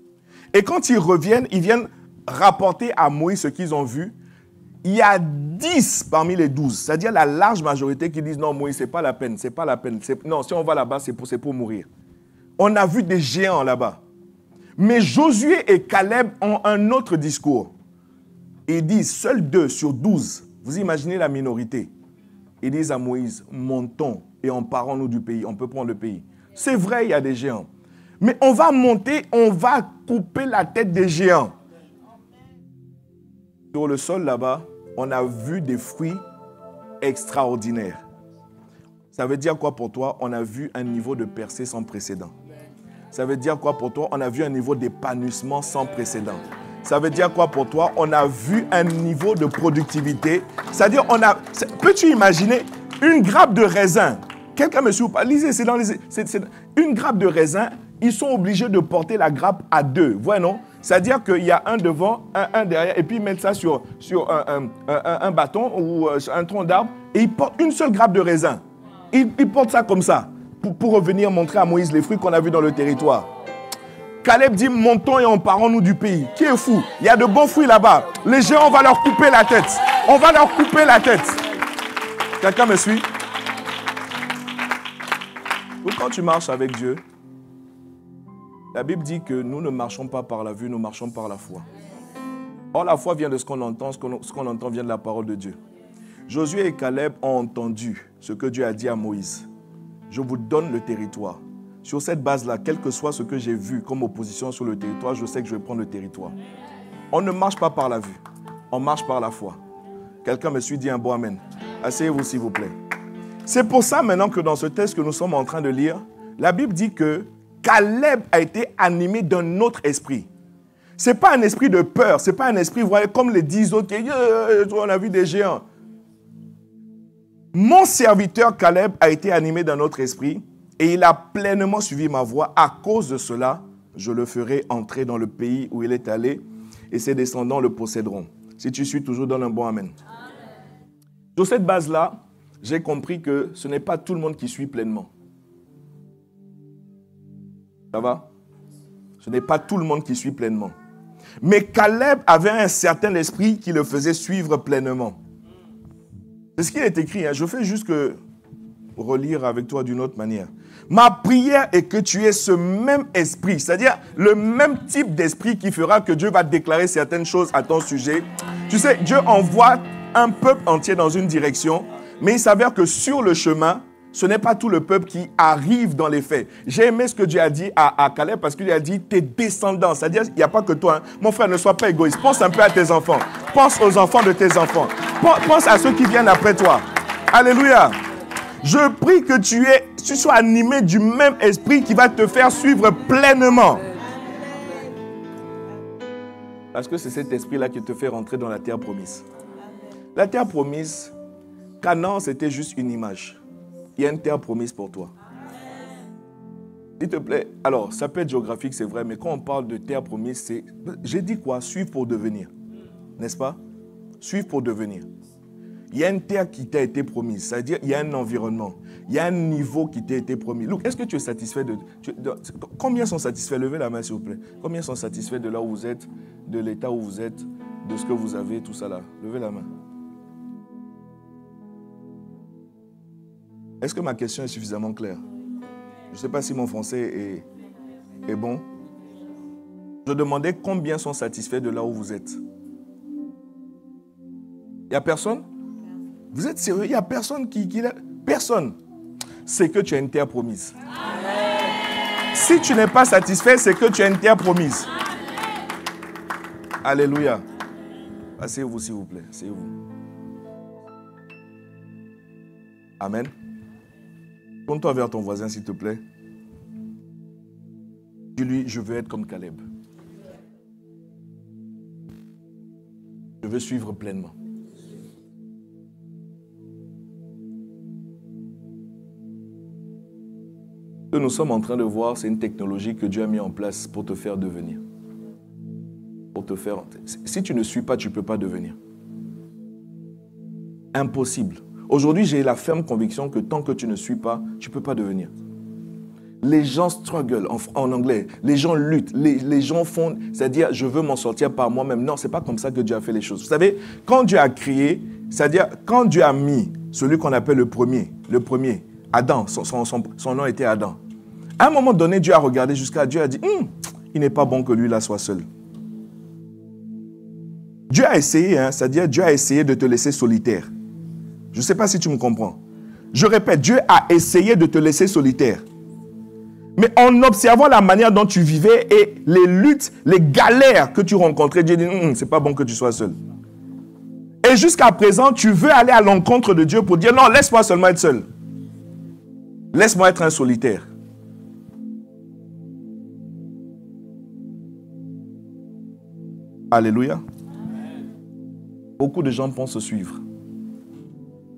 Et quand ils reviennent, ils viennent rapporter à Moïse ce qu'ils ont vu. Il y a 10 parmi les 12, c'est-à-dire la large majorité qui disent non, Moïse, ce n'est pas la peine, c'est pas la peine. Non, si on va là-bas, c'est pour mourir. On a vu des géants là-bas. Mais Josué et Caleb ont un autre discours. Ils disent, seuls 2 sur 12, vous imaginez la minorité. Ils disent à Moïse, montons et emparons-nous du pays, on peut prendre le pays. C'est vrai, il y a des géants. Mais on va monter, on va couper la tête des géants. Sur le sol là-bas, on a vu des fruits extraordinaires. Ça veut dire quoi pour toi? On a vu un niveau de percée sans précédent. Ça veut dire quoi pour toi? On a vu un niveau d'épanouissement sans précédent. Ça veut dire quoi pour toi? On a vu un niveau de productivité. C'est-à-dire, peux-tu imaginer une grappe de raisin? Quelqu'un me suit ou pas? Lisez, c'est dans les... une grappe de raisin, ils sont obligés de porter la grappe à 2. Vous voyez, non? C'est-à-dire qu'il y a un devant, un derrière, et puis ils mettent ça sur un bâton ou un tronc d'arbre, et ils portent une seule grappe de raisin. Ils portent ça comme ça, pour revenir montrer à Moïse les fruits qu'on a vus dans le territoire. Caleb dit, montons et emparons-nous du pays. Qui est fou? Il y a de bons fruits là-bas. Les géants, on va leur couper la tête. On va leur couper la tête. Quelqu'un me suit? Donc quand tu marches avec Dieu, la Bible dit que nous ne marchons pas par la vue, nous marchons par la foi. Or, la foi vient de ce qu'on entend, ce qu'on entend vient de la parole de Dieu. Josué et Caleb ont entendu ce que Dieu a dit à Moïse. Je vous donne le territoire. Sur cette base-là, quel que soit ce que j'ai vu comme opposition sur le territoire, je sais que je vais prendre le territoire. On ne marche pas par la vue, on marche par la foi. Quelqu'un me suit, dit un bon amen. Asseyez-vous s'il vous plaît. C'est pour ça maintenant que dans ce texte que nous sommes en train de lire, la Bible dit que Caleb a été animé d'un autre esprit. Ce n'est pas un esprit de peur, ce n'est pas un esprit, vous voyez, comme les 10 autres, on a vu des géants. Mon serviteur Caleb a été animé d'un autre esprit et il a pleinement suivi ma voie. À cause de cela, je le ferai entrer dans le pays où il est allé et ses descendants le posséderont. Si tu suis toujours, donne un bon amen. Sur cette base-là, j'ai compris que ce n'est pas tout le monde qui suit pleinement. Ça va? Ce n'est pas tout le monde qui suit pleinement. Mais Caleb avait un certain esprit qui le faisait suivre pleinement. C'est ce qu'il est écrit. Je fais juste que relire avec toi d'une autre manière. Ma prière est que tu aies ce même esprit, c'est-à-dire le même type d'esprit qui fera que Dieu va déclarer certaines choses à ton sujet. Tu sais, Dieu envoie un peuple entier dans une direction, mais il s'avère que sur le chemin, ce n'est pas tout le peuple qui arrive dans les faits. J'ai aimé ce que Dieu a dit à Caleb parce qu'il a dit tes descendants. C'est-à-dire, il n'y a pas que toi. Mon frère, ne sois pas égoïste. Pense un peu à tes enfants. Pense aux enfants de tes enfants. Pense à ceux qui viennent après toi. Alléluia. Je prie que tu sois animé du même esprit qui va te faire suivre pleinement. Parce que c'est cet esprit-là qui te fait rentrer dans la terre promise. La terre promise, Canaan, c'était juste une image. Il y a une terre promise pour toi. S'il te plaît, alors, ça peut être géographique, c'est vrai, mais quand on parle de terre promise, c'est... J'ai dit quoi? Suivre pour devenir. N'est-ce pas? Suivre pour devenir. Il y a une terre qui t'a été promise. C'est-à-dire, il y a un environnement. Il y a un niveau qui t'a été promis. Look, est-ce que tu es satisfait combien sont satisfaits? Levez la main, s'il vous plaît. Combien sont satisfaits de là où vous êtes, de l'état où vous êtes, de ce que vous avez, tout ça là? Levez la main. Est-ce que ma question est suffisamment claire? Je ne sais pas si mon français est bon. Je demandais combien sont satisfaits de là où vous êtes. Il n'y a personne? Vous êtes sérieux? Il n'y a personne Personne. C'est que tu as une terre promise. Amen. Si tu n'es pas satisfait, c'est que tu as une terre promise. Amen. Alléluia. Asseyez-vous, s'il vous plaît. Asseyez-vous. Amen. Tourne-toi vers ton voisin, s'il te plaît. Dis-lui, je veux être comme Caleb. Je veux suivre pleinement. Ce que nous sommes en train de voir, c'est une technologie que Dieu a mis en place pour te faire devenir. Pour te faire... Si tu ne suis pas, tu ne peux pas devenir. Impossible. Aujourd'hui, j'ai la ferme conviction que tant que tu ne suis pas, tu ne peux pas devenir. Les gens struggle en anglais. Les gens luttent. Les gens font... C'est-à-dire, je veux m'en sortir par moi-même. Non, ce n'est pas comme ça que Dieu a fait les choses. Vous savez, quand Dieu a créé, c'est-à-dire, quand Dieu a mis celui qu'on appelle le premier, Adam, son nom était Adam. À un moment donné, Dieu a regardé jusqu'à Dieu a dit, il n'est pas bon que lui là soit seul. Dieu a essayé, c'est-à-dire Dieu a essayé de te laisser solitaire. Je ne sais pas si tu me comprends. Je répète, Dieu a essayé de te laisser solitaire. Mais en observant la manière dont tu vivais et les luttes, les galères que tu rencontrais, Dieu dit, c'est pas bon que tu sois seul. Et jusqu'à présent, tu veux aller à l'encontre de Dieu pour dire, non, laisse-moi seulement être seul. Laisse-moi être un solitaire. Alléluia. Amen. Beaucoup de gens pensent suivre.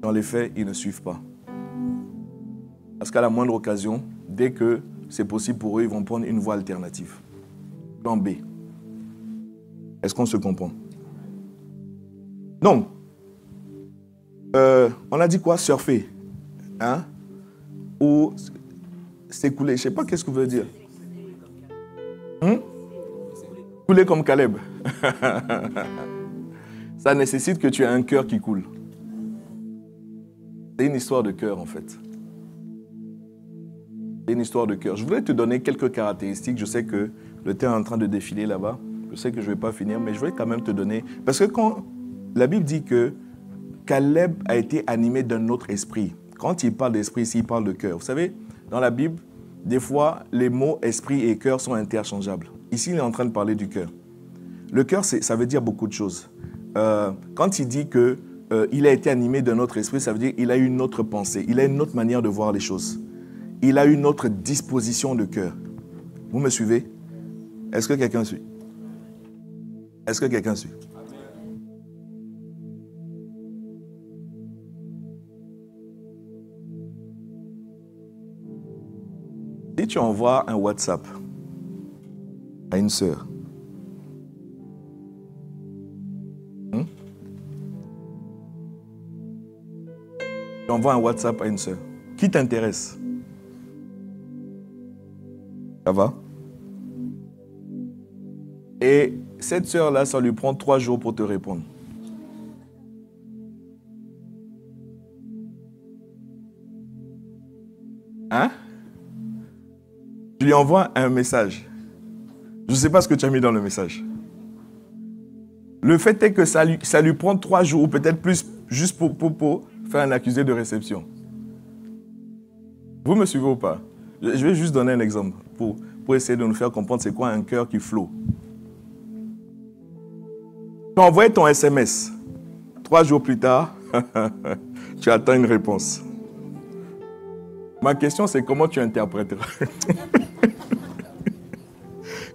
Dans les faits, ils ne suivent pas. Parce qu'à la moindre occasion, dès que c'est possible pour eux, ils vont prendre une voie alternative. Plan B. Est-ce qu'on se comprend? Donc, on a dit quoi? Surfer. Hein? Ou s'écouler. Je ne sais pas qu'est-ce que vous voulez dire. Couler comme Caleb. Ça nécessite que tu aies un cœur qui coule. C'est une histoire de cœur, en fait. C'est une histoire de cœur. Je voulais te donner quelques caractéristiques. Je sais que le temps est en train de défiler là-bas. Je sais que je ne vais pas finir, mais je vais quand même te donner... Parce que quand la Bible dit que Caleb a été animé d'un autre esprit, quand il parle d'esprit, ici, il parle de cœur. Vous savez, dans la Bible, des fois, les mots esprit et cœur sont interchangeables. Ici, il est en train de parler du cœur. Le cœur, ça veut dire beaucoup de choses. Quand il dit qu'il a été animé d'un autre esprit, ça veut dire qu'il a une autre pensée, il a une autre manière de voir les choses. Il a une autre disposition de cœur. Vous me suivez? Est-ce que quelqu'un suit? Est-ce que quelqu'un suit? Si tu envoies un WhatsApp à une sœur, tu envoies un WhatsApp à une sœur, qui t'intéresse? Ça va? Et cette sœur-là, ça lui prend 3 jours pour te répondre. Hein? Tu lui envoies un message. Je ne sais pas ce que tu as mis dans le message. Le fait est que ça lui prend 3 jours ou peut-être plus juste pour faire un accusé de réception. Vous me suivez ou pas? Je vais juste donner un exemple pour essayer de nous faire comprendre c'est quoi un cœur qui flotte. Tu as envoyé ton SMS. 3 jours plus tard, tu attends une réponse. Ma question, c'est comment tu interpréteras.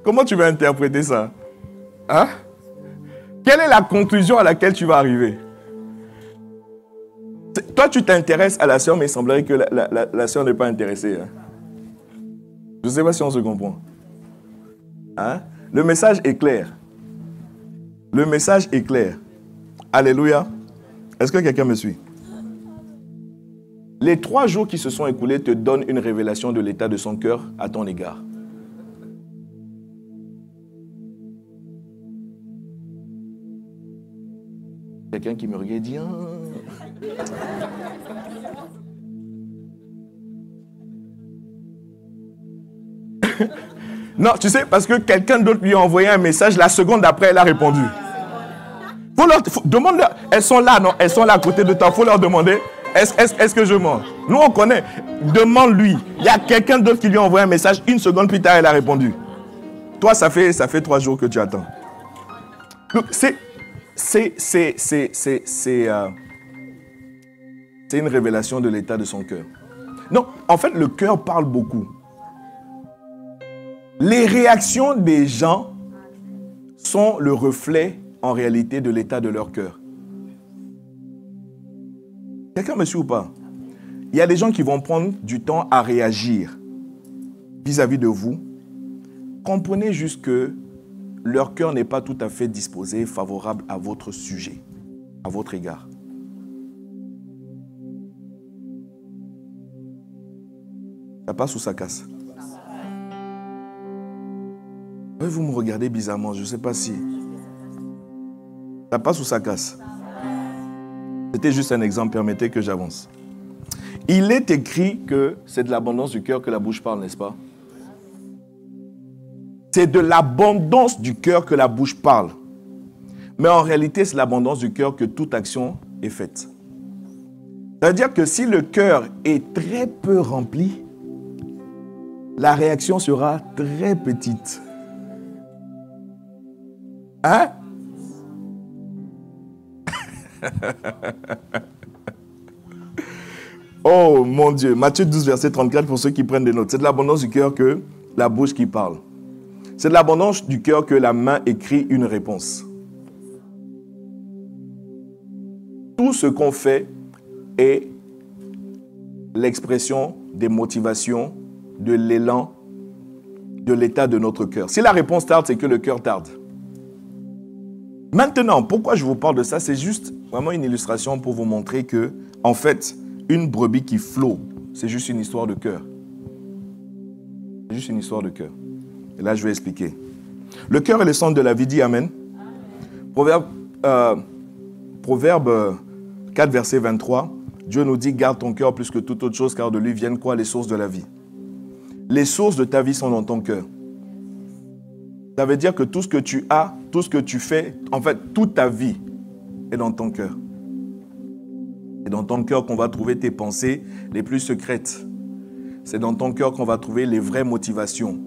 Comment tu vas interpréter ça? Hein? Quelle est la conclusion à laquelle tu vas arriver? Toi, tu t'intéresses à la sœur, mais il semblerait que la sœur n'est pas intéressée. Hein? Je ne sais pas si on se comprend. Hein? Le message est clair. Le message est clair. Alléluia. Est-ce que quelqu'un me suit? Les 3 jours qui se sont écoulés te donnent une révélation de l'état de son cœur à ton égard. Quelqu'un qui me regarde dit... Non, tu sais, parce que quelqu'un d'autre lui a envoyé un message, la seconde d'après, elle a répondu. Demande-leur, elles sont là, non? Elles sont là à côté de toi, il faut leur demander, est-ce que je mens? Nous, on connaît. Demande-lui. Il y a quelqu'un d'autre qui lui a envoyé un message, une seconde plus tard, elle a répondu. Toi, ça fait 3 jours que tu attends. Donc, c'est une révélation de l'état de son cœur. Non, en fait, le cœur parle beaucoup. Les réactions des gens sont le reflet, en réalité, de l'état de leur cœur. Quelqu'un me suit ou pas? Il y a des gens qui vont prendre du temps à réagir vis-à-vis de vous. Comprenez juste que leur cœur n'est pas tout à fait disposé, favorable à votre sujet, à votre égard. Ça passe ou ça casse? Vous me regardez bizarrement, je ne sais pas si... Ça passe ou ça casse? C'était juste un exemple, permettez que j'avance. Il est écrit que c'est de l'abondance du cœur que la bouche parle, n'est-ce pas? C'est de l'abondance du cœur que la bouche parle. Mais en réalité, c'est l'abondance du cœur que toute action est faite. C'est-à-dire que si le cœur est très peu rempli, la réaction sera très petite. Hein? Oh mon Dieu. Matthieu 12, verset 34, pour ceux qui prennent des notes. C'est de l'abondance du cœur que la bouche qui parle. C'est de l'abondance du cœur que la main écrit une réponse. Tout ce qu'on fait est l'expression des motivations, de l'élan, de l'état de notre cœur. Si la réponse tarde, c'est que le cœur tarde. Maintenant, pourquoi je vous parle de ça? C'est juste vraiment une illustration pour vous montrer que, en fait, une brebis qui flot, c'est juste une histoire de cœur. C'est juste une histoire de cœur. Et là, je vais expliquer. Le cœur est le centre de la vie, dit Amen. Proverbe 4, verset 23. Dieu nous dit, garde ton cœur plus que toute autre chose, car de lui viennent quoi? Les sources de la vie. Les sources de ta vie sont dans ton cœur. Ça veut dire que tout ce que tu as, tout ce que tu fais, en fait, toute ta vie est dans ton cœur. C'est dans ton cœur qu'on va trouver tes pensées les plus secrètes. C'est dans ton cœur qu'on va trouver les vraies motivations.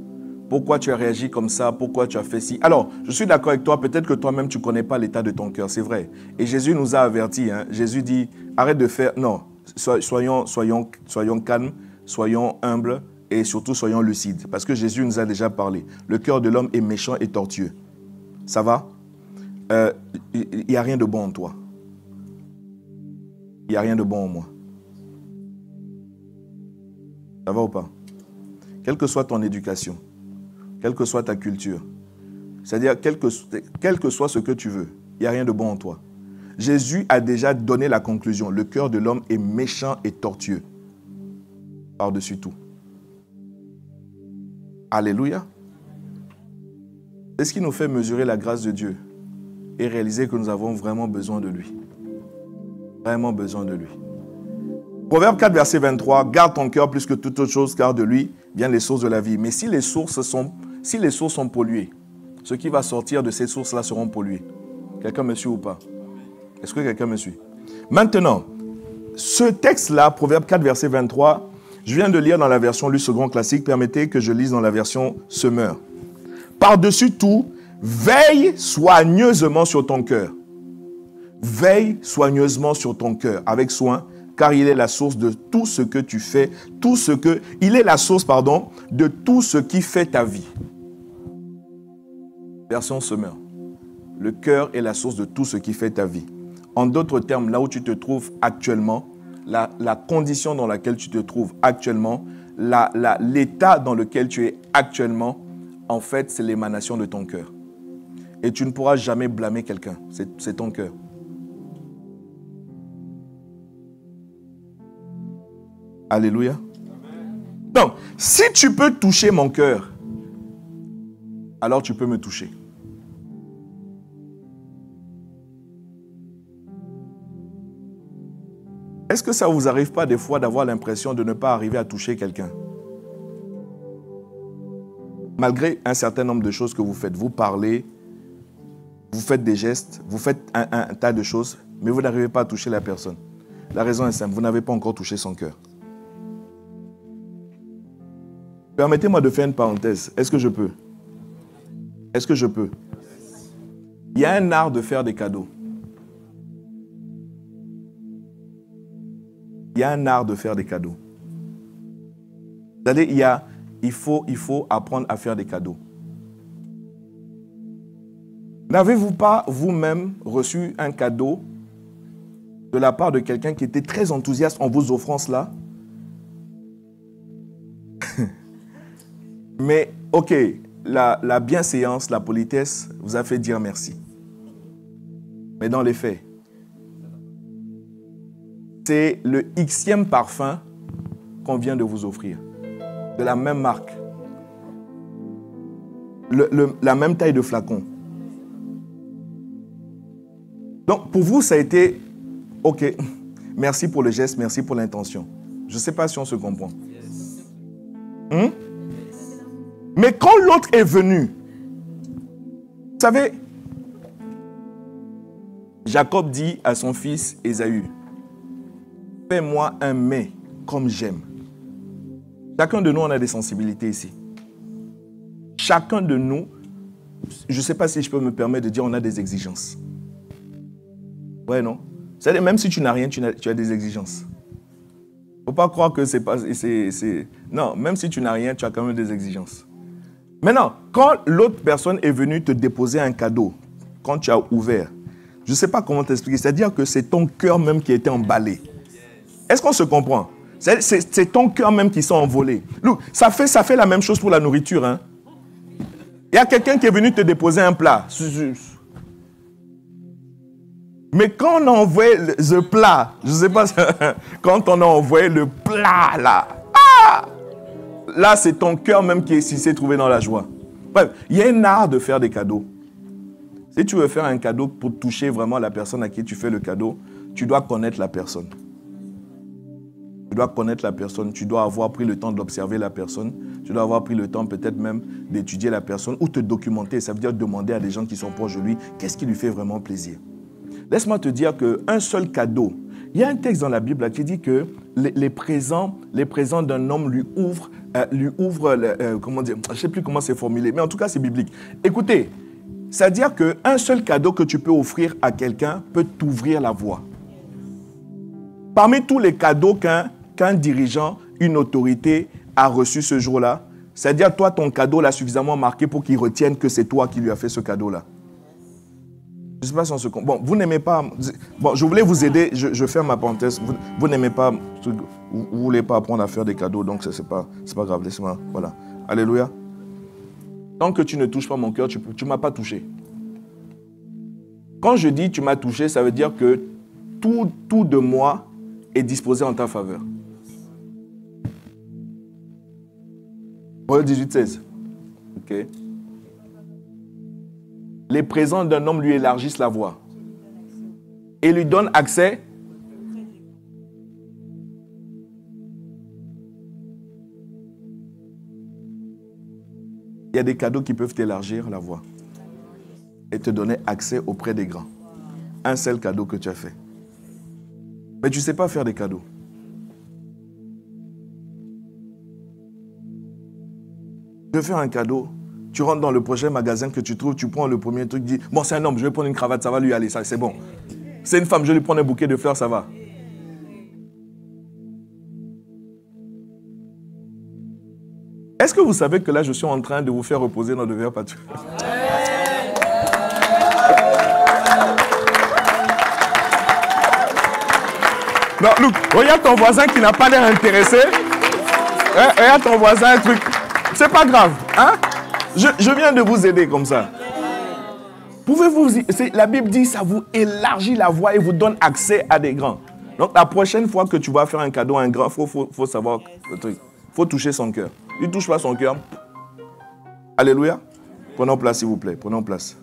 Pourquoi tu as réagi comme ça? Pourquoi tu as fait ci? Alors, je suis d'accord avec toi. Peut-être que toi-même, tu ne connais pas l'état de ton cœur. C'est vrai. Et Jésus nous a avertis. Hein. Jésus dit, arrête de faire... Non, soyons calmes, soyons humbles. Et surtout, soyons lucides. Parce que Jésus nous a déjà parlé. Le cœur de l'homme est méchant et tortueux. Ça va? Il n'y a rien de bon en toi. Il n'y a rien de bon en moi. Ça va ou pas? Quelle que soit ton éducation, quelle que soit ta culture, c'est-à-dire quel que soit ce que tu veux, il n'y a rien de bon en toi. Jésus a déjà donné la conclusion. Le cœur de l'homme est méchant et tortueux. Par-dessus tout. Alléluia. C'est ce qui nous fait mesurer la grâce de Dieu et réaliser que nous avons vraiment besoin de lui. Vraiment besoin de lui. Proverbe 4, verset 23. Garde ton cœur plus que toute autre chose, car de lui viennent les sources de la vie. Mais si les sources sont polluées, ce qui va sortir de ces sources-là seront pollués. Quelqu'un me suit ou pas? Est-ce que quelqu'un me suit? Maintenant, ce texte-là, Proverbe 4, verset 23, je viens de lire dans la version Lue Second Classique. Permettez que je lise dans la version Semeur. Par-dessus tout, veille soigneusement sur ton cœur. Veille soigneusement sur ton cœur, avec soin, car il est la source de tout ce que tu fais, il est la source, de tout ce qui fait ta vie. Version Semeur. Le cœur est la source de tout ce qui fait ta vie. En d'autres termes, là où tu te trouves actuellement, la condition dans laquelle tu te trouves actuellement, l'état dans lequel tu es actuellement, en fait, c'est l'émanation de ton cœur. Et tu ne pourras jamais blâmer quelqu'un. C'est ton cœur. Alléluia. Donc, si tu peux toucher mon cœur, alors tu peux me toucher. Est-ce que ça ne vous arrive pas des fois d'avoir l'impression de ne pas arriver à toucher quelqu'un? Malgré un certain nombre de choses que vous faites, vous parlez, vous faites des gestes, vous faites un tas de choses, mais vous n'arrivez pas à toucher la personne. La raison est simple, vous n'avez pas encore touché son cœur. Permettez-moi de faire une parenthèse. Est-ce que je peux? Est-ce que je peux? Il y a un art de faire des cadeaux. Il y a un art de faire des cadeaux. C'est-à-dire, il faut apprendre à faire des cadeaux. N'avez-vous pas vous-même reçu un cadeau de la part de quelqu'un qui était très enthousiaste en vous offrant cela? Mais, ok, la bienséance, la politesse vous a fait dire merci. Mais dans les faits, c'est le Xème parfum qu'on vient de vous offrir. De la même marque. La même taille de flacon. Donc, pour vous, ça a été, ok, merci pour le geste, merci pour l'intention. Je ne sais pas si on se comprend. Mais quand l'autre est venu, vous savez, Jacob dit à son fils Ésaü, fais-moi un mets comme j'aime. Chacun de nous, on a des sensibilités ici. Chacun de nous, je ne sais pas si je peux me permettre de dire, on a des exigences. Ouais, non? C'est-à-dire, même si tu n'as rien, tu as des exigences. Il ne faut pas croire que c'est pas... Non, même si tu n'as rien, tu as quand même des exigences. Maintenant, quand l'autre personne est venue te déposer un cadeau, quand tu as ouvert, je ne sais pas comment t'expliquer, c'est-à-dire que c'est ton cœur même qui a été emballé. Est-ce qu'on se comprend? C'est ton cœur même qui s'est envolé. Look, ça fait la même chose pour la nourriture. Hein? Il y a quelqu'un qui est venu te déposer un plat. Mais quand on a envoyé le plat, je ne sais pas, quand on a envoyé le plat là, là c'est ton cœur même qui s'est trouvé dans la joie. Bref, il y a un art de faire des cadeaux. Si tu veux faire un cadeau pour toucher vraiment la personne à qui tu fais le cadeau, tu dois connaître la personne. Tu dois connaître la personne, tu dois avoir pris le temps d'observer la personne, tu dois avoir pris le temps peut-être même d'étudier la personne ou te documenter. Ça veut dire demander à des gens qui sont proches de lui, qu'est-ce qui lui fait vraiment plaisir. Laisse-moi te dire qu'un seul cadeau, il y a un texte dans la Bible qui dit que les présents d'un homme lui ouvrent comment dire, je ne sais plus comment c'est formulé, mais en tout cas c'est biblique. Écoutez, c'est-à-dire qu'un seul cadeau que tu peux offrir à quelqu'un peut t'ouvrir la voie. Parmi tous les cadeaux qu'un dirigeant, une autorité a reçu ce jour-là, c'est-à-dire toi, ton cadeau l'a suffisamment marqué pour qu'il retienne que c'est toi qui lui as fait ce cadeau-là. Je ne sais pas si on se comprend. Bon, vous n'aimez pas... Bon, je voulais vous aider, je ferme ma parenthèse. Vous n'aimez pas... Vous ne voulez pas apprendre à faire des cadeaux, donc c'est pas grave. Laissez-moi... Voilà. Alléluia. Tant que tu ne touches pas mon cœur, tu ne m'as pas touché. Quand je dis tu m'as touché, ça veut dire que tout de moi est disposé en ta faveur. Proverbe 18:16. Ok. Les présents d'un homme lui élargissent la voie et lui donnent accès. Il y a des cadeaux qui peuvent t'élargir la voie et te donner accès auprès des grands. Un seul cadeau que tu as fait. Mais tu ne sais pas faire des cadeaux. Je vais faire un cadeau. Tu rentres dans le prochain magasin que tu trouves, tu prends le premier truc, tu dis, bon, c'est un homme, je vais prendre une cravate, ça va lui aller, ça, c'est bon. C'est une femme, je vais lui prendre un bouquet de fleurs, ça va. Est-ce que vous savez que là, je suis en train de vous faire reposer dans le verre pâturé? Non, Luc, regarde ton voisin qui n'a pas l'air intéressé. Regarde ton voisin, un truc. C'est pas grave. Hein? Je viens de vous aider comme ça. Pouvez-vous... La Bible dit ça vous élargit la voie et vous donne accès à des grands. Donc la prochaine fois que tu vas faire un cadeau à un grand, faut savoir le truc. Il faut toucher son cœur. Il ne touche pas son cœur. Alléluia. Prenons place s'il vous plaît. Prenons place.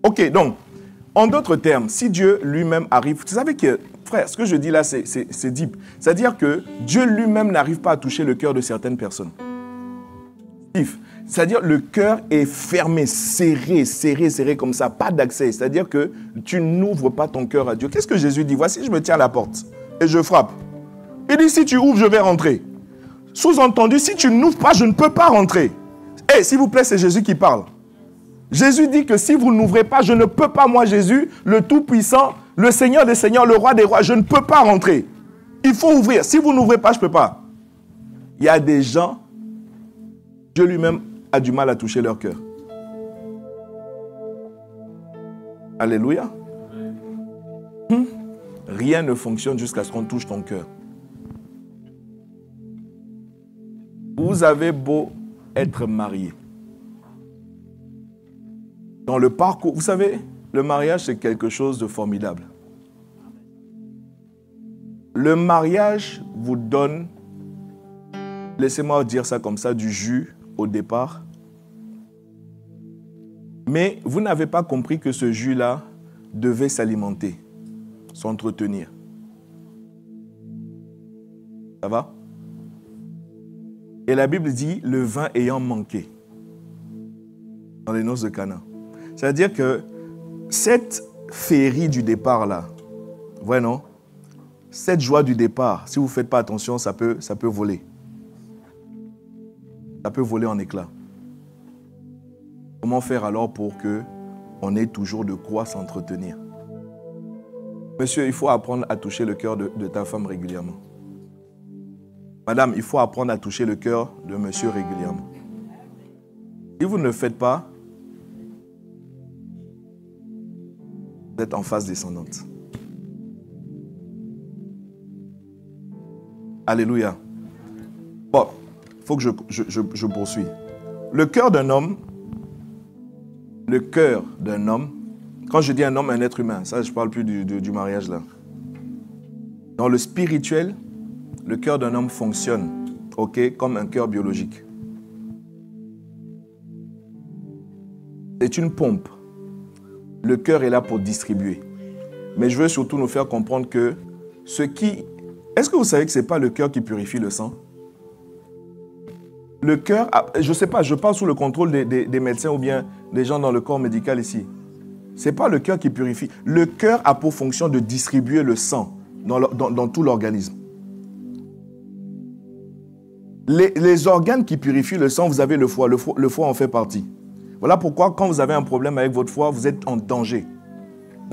Ok, donc, en d'autres termes, si Dieu lui-même arrive... Vous savez que, frère, ce que je dis là, c'est deep. C'est-à-dire que Dieu lui-même n'arrive pas à toucher le cœur de certaines personnes. C'est-à-dire le cœur est fermé, serré comme ça, pas d'accès. C'est-à-dire que tu n'ouvres pas ton cœur à Dieu. Qu'est-ce que Jésus dit? Voici, je me tiens à la porte et je frappe. Il dit, si tu ouvres, je vais rentrer. Sous-entendu, si tu n'ouvres pas, je ne peux pas rentrer. Eh, s'il vous plaît, c'est Jésus qui parle. Jésus dit que si vous n'ouvrez pas, je ne peux pas, moi Jésus, le Tout-Puissant, le Seigneur des Seigneurs, le Roi des Rois, je ne peux pas rentrer. Il faut ouvrir. Si vous n'ouvrez pas, je ne peux pas. Il y a des gens, Dieu lui-même a du mal à toucher leur cœur. Alléluia. Rien ne fonctionne jusqu'à ce qu'on touche ton cœur. Vous avez beau être marié. Dans le parcours, vous savez, le mariage, c'est quelque chose de formidable. Le mariage vous donne, laissez-moi dire ça comme ça, du jus au départ. Mais vous n'avez pas compris que ce jus-là devait s'alimenter, s'entretenir. Ça va? Et la Bible dit, le vin ayant manqué dans les noces de Cana. C'est-à-dire que cette féerie du départ-là, ouais non? Cette joie du départ, si vous ne faites pas attention, ça peut voler. Ça peut voler en éclats. Comment faire alors pour qu'on ait toujours de quoi s'entretenir? Monsieur, il faut apprendre à toucher le cœur de ta femme régulièrement. Madame, il faut apprendre à toucher le cœur de monsieur régulièrement. Si vous ne le faites pas, vous êtes en phase descendante. Alléluia. Bon, il faut que je poursuis. Le cœur d'un homme, quand je dis un homme, un être humain, ça je ne parle plus du mariage là. Dans le spirituel, le cœur d'un homme fonctionne, ok, comme un cœur biologique. C'est une pompe. Le cœur est là pour distribuer. Mais je veux surtout nous faire comprendre que est-ce que vous savez que ce n'est pas le cœur qui purifie le sang? Le cœur, je ne sais pas, je parle sous le contrôle des médecins ou bien des gens dans le corps médical ici. Ce n'est pas le cœur qui purifie. Le cœur a pour fonction de distribuer le sang dans tout l'organisme. Les organes qui purifient le sang, vous avez le foie. Le foie en fait partie. Voilà pourquoi quand vous avez un problème avec votre foie, vous êtes en danger.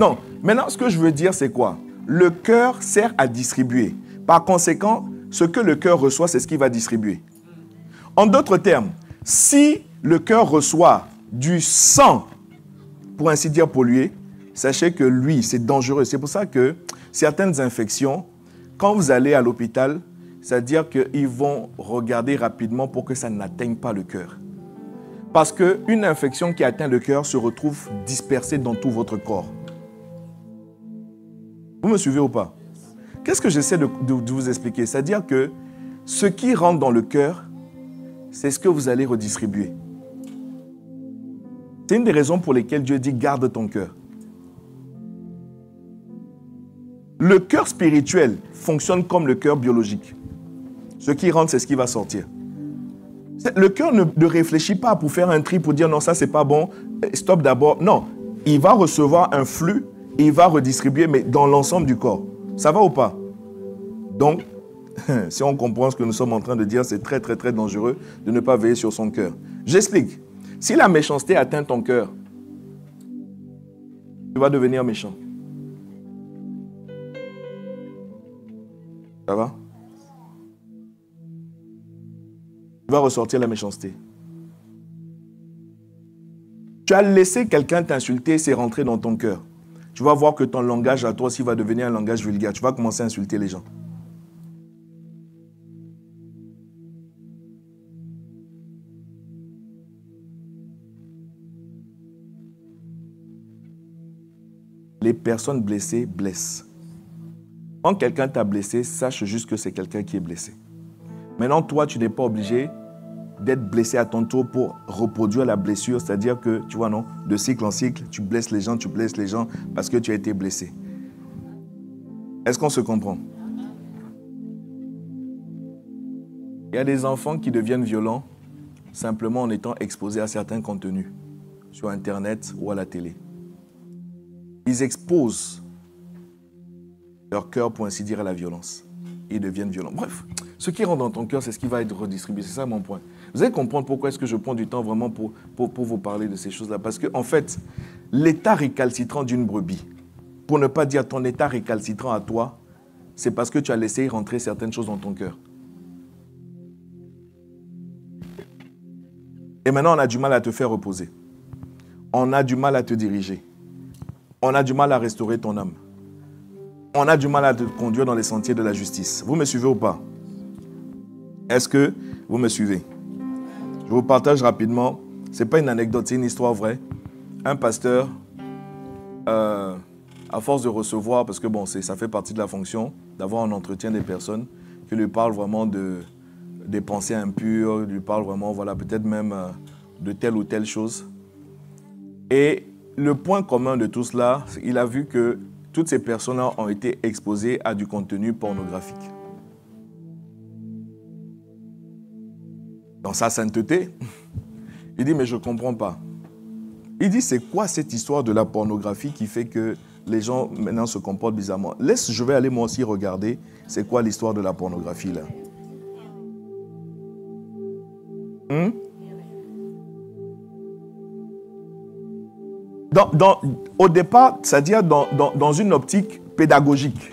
Non, maintenant ce que je veux dire c'est quoi? Le cœur sert à distribuer. Par conséquent, ce que le cœur reçoit, c'est ce qu'il va distribuer. En d'autres termes, si le cœur reçoit du sang, pour ainsi dire pollué, sachez que lui, c'est dangereux. C'est pour ça que certaines infections, quand vous allez à l'hôpital, c'est-à-dire qu'ils vont regarder rapidement pour que ça n'atteigne pas le cœur. Parce qu'une infection qui atteint le cœur se retrouve dispersée dans tout votre corps. Vous me suivez ou pas? Qu'est-ce que j'essaie de vous expliquer? C'est-à-dire que ce qui rentre dans le cœur, c'est ce que vous allez redistribuer. C'est une des raisons pour lesquelles Dieu dit « garde ton cœur ». Le cœur spirituel fonctionne comme le cœur biologique. Ce qui rentre, c'est ce qui va sortir. Le cœur ne réfléchit pas pour faire un tri, pour dire « non, ça, c'est pas bon, stop d'abord ». Non, il va recevoir un flux et il va redistribuer, mais dans l'ensemble du corps. Ça va ou pas? Donc, si on comprend ce que nous sommes en train de dire, c'est très, très, très dangereux de ne pas veiller sur son cœur. J'explique. Si la méchanceté atteint ton cœur, tu vas devenir méchant. Ça va? Tu vas ressortir la méchanceté. Tu as laissé quelqu'un t'insulter, c'est rentré dans ton cœur. tu vas voir que ton langage à toi aussi va devenir un langage vulgaire. Tu vas commencer à insulter les gens. Les personnes blessées blessent. Quand quelqu'un t'a blessé, sache juste que c'est quelqu'un qui est blessé. Maintenant, toi, tu n'es pas obligé d'être blessé à ton tour pour reproduire la blessure. C'est-à-dire que, tu vois, non, de cycle en cycle, tu blesses les gens parce que tu as été blessé. Est-ce qu'on se comprend? Il y a des enfants qui deviennent violents simplement en étant exposés à certains contenus sur Internet ou à la télé. Ils exposent leur cœur, pour ainsi dire, à la violence. Ils deviennent violents. Bref, ce qui rentre dans ton cœur, c'est ce qui va être redistribué. C'est ça mon point. Vous allez comprendre pourquoi est-ce que je prends du temps vraiment pour vous parler de ces choses-là. Parce que, en fait, l'état récalcitrant d'une brebis, pour ne pas dire ton état récalcitrant à toi, c'est parce que tu as laissé rentrer certaines choses dans ton cœur. Et maintenant, on a du mal à te faire reposer. On a du mal à te diriger. On a du mal à restaurer ton âme. On a du mal à te conduire dans les sentiers de la justice. Vous me suivez ou pas? Est-ce que vous me suivez? Je vous partage rapidement. Ce n'est pas une anecdote, c'est une histoire vraie. Un pasteur, à force de recevoir, parce que bon, ça fait partie de la fonction, d'avoir un entretien des personnes, qui lui parle vraiment des pensées impures, lui parle vraiment, voilà, peut-être même de telle ou telle chose. Et le point commun de tout cela, il a vu que toutes ces personnes-là ont été exposées à du contenu pornographique. Dans sa sainteté, il dit, mais je ne comprends pas. Il dit, c'est quoi cette histoire de la pornographie qui fait que les gens maintenant se comportent bizarrement? Je vais aller moi aussi regarder, c'est quoi l'histoire de la pornographie là. Au départ, c'est-à-dire dans une optique pédagogique.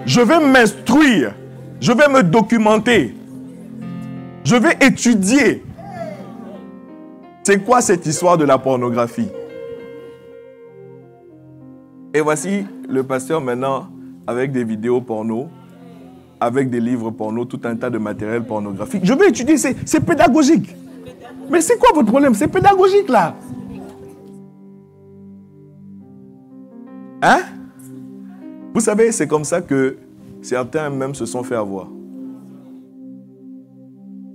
Je vais m'instruire, je vais me documenter, je vais étudier. C'est quoi cette histoire de la pornographie? Et voici le pasteur maintenant avec des vidéos porno, avec des livres porno, tout un tas de matériel pornographique. Je vais étudier, c'est pédagogique. Mais c'est quoi votre problème? C'est pédagogique là. Hein? Vous savez, c'est comme ça que certains même se sont fait avoir.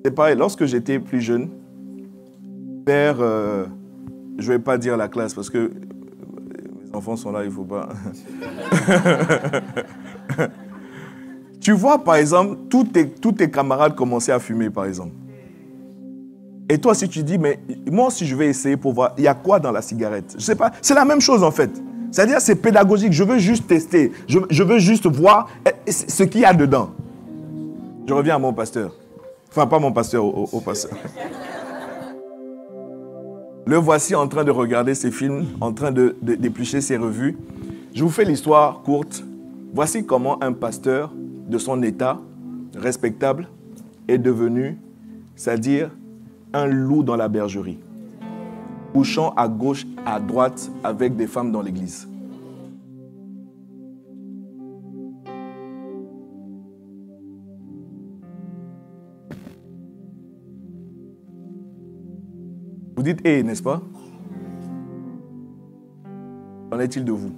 C'est pareil, lorsque j'étais plus jeune, vers, je ne vais pas dire la classe parce que mes enfants sont là, il ne faut pas. Tu vois, par exemple, tous tes camarades commençaient à fumer, par exemple. Et toi, si tu dis, mais moi aussi, je vais essayer pour voir, il y a quoi dans la cigarette? Je ne sais pas, c'est la même chose en fait. C'est-à-dire, c'est pédagogique, je veux juste tester, je veux juste voir ce qu'il y a dedans. Je reviens à mon pasteur. Enfin, pas mon pasteur, au pasteur. Le voici en train de regarder ses films, en train d'éplucher ses revues. Je vous fais l'histoire courte. Voici comment un pasteur de son état respectable est devenu, c'est-à-dire un loup dans la bergerie, couchant à gauche, à droite avec des femmes dans l'église. Vous dites, n'est-ce pas? Qu'en est-il de vous?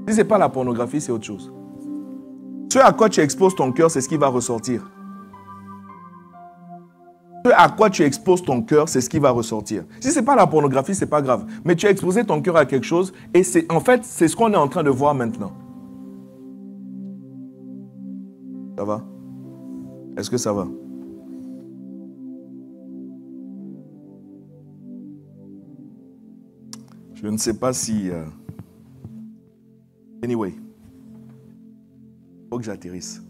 Si ce n'est pas la pornographie, c'est autre chose. Ce à quoi tu exposes ton cœur, c'est ce qui va ressortir. Ce à quoi tu exposes ton cœur, c'est ce qui va ressortir. Si ce n'est pas la pornographie, ce n'est pas grave. Mais tu as exposé ton cœur à quelque chose et en fait, c'est ce qu'on est en train de voir maintenant. Ça va? Est-ce que ça va? Je ne sais pas si... Anyway, il faut que j'atterrisse.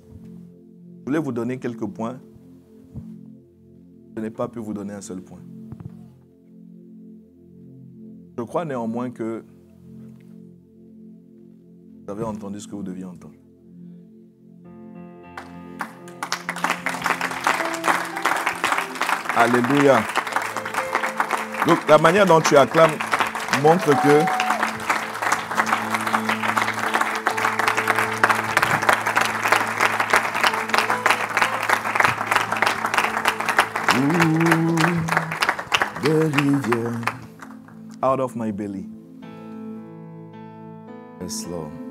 Je voulais vous donner quelques points. Je n'ai pas pu vous donner un seul point. Je crois néanmoins que vous avez entendu ce que vous deviez entendre. Alléluia. Donc, la manière dont tu acclames montre que the rivière out of my belly. Yes, Lord.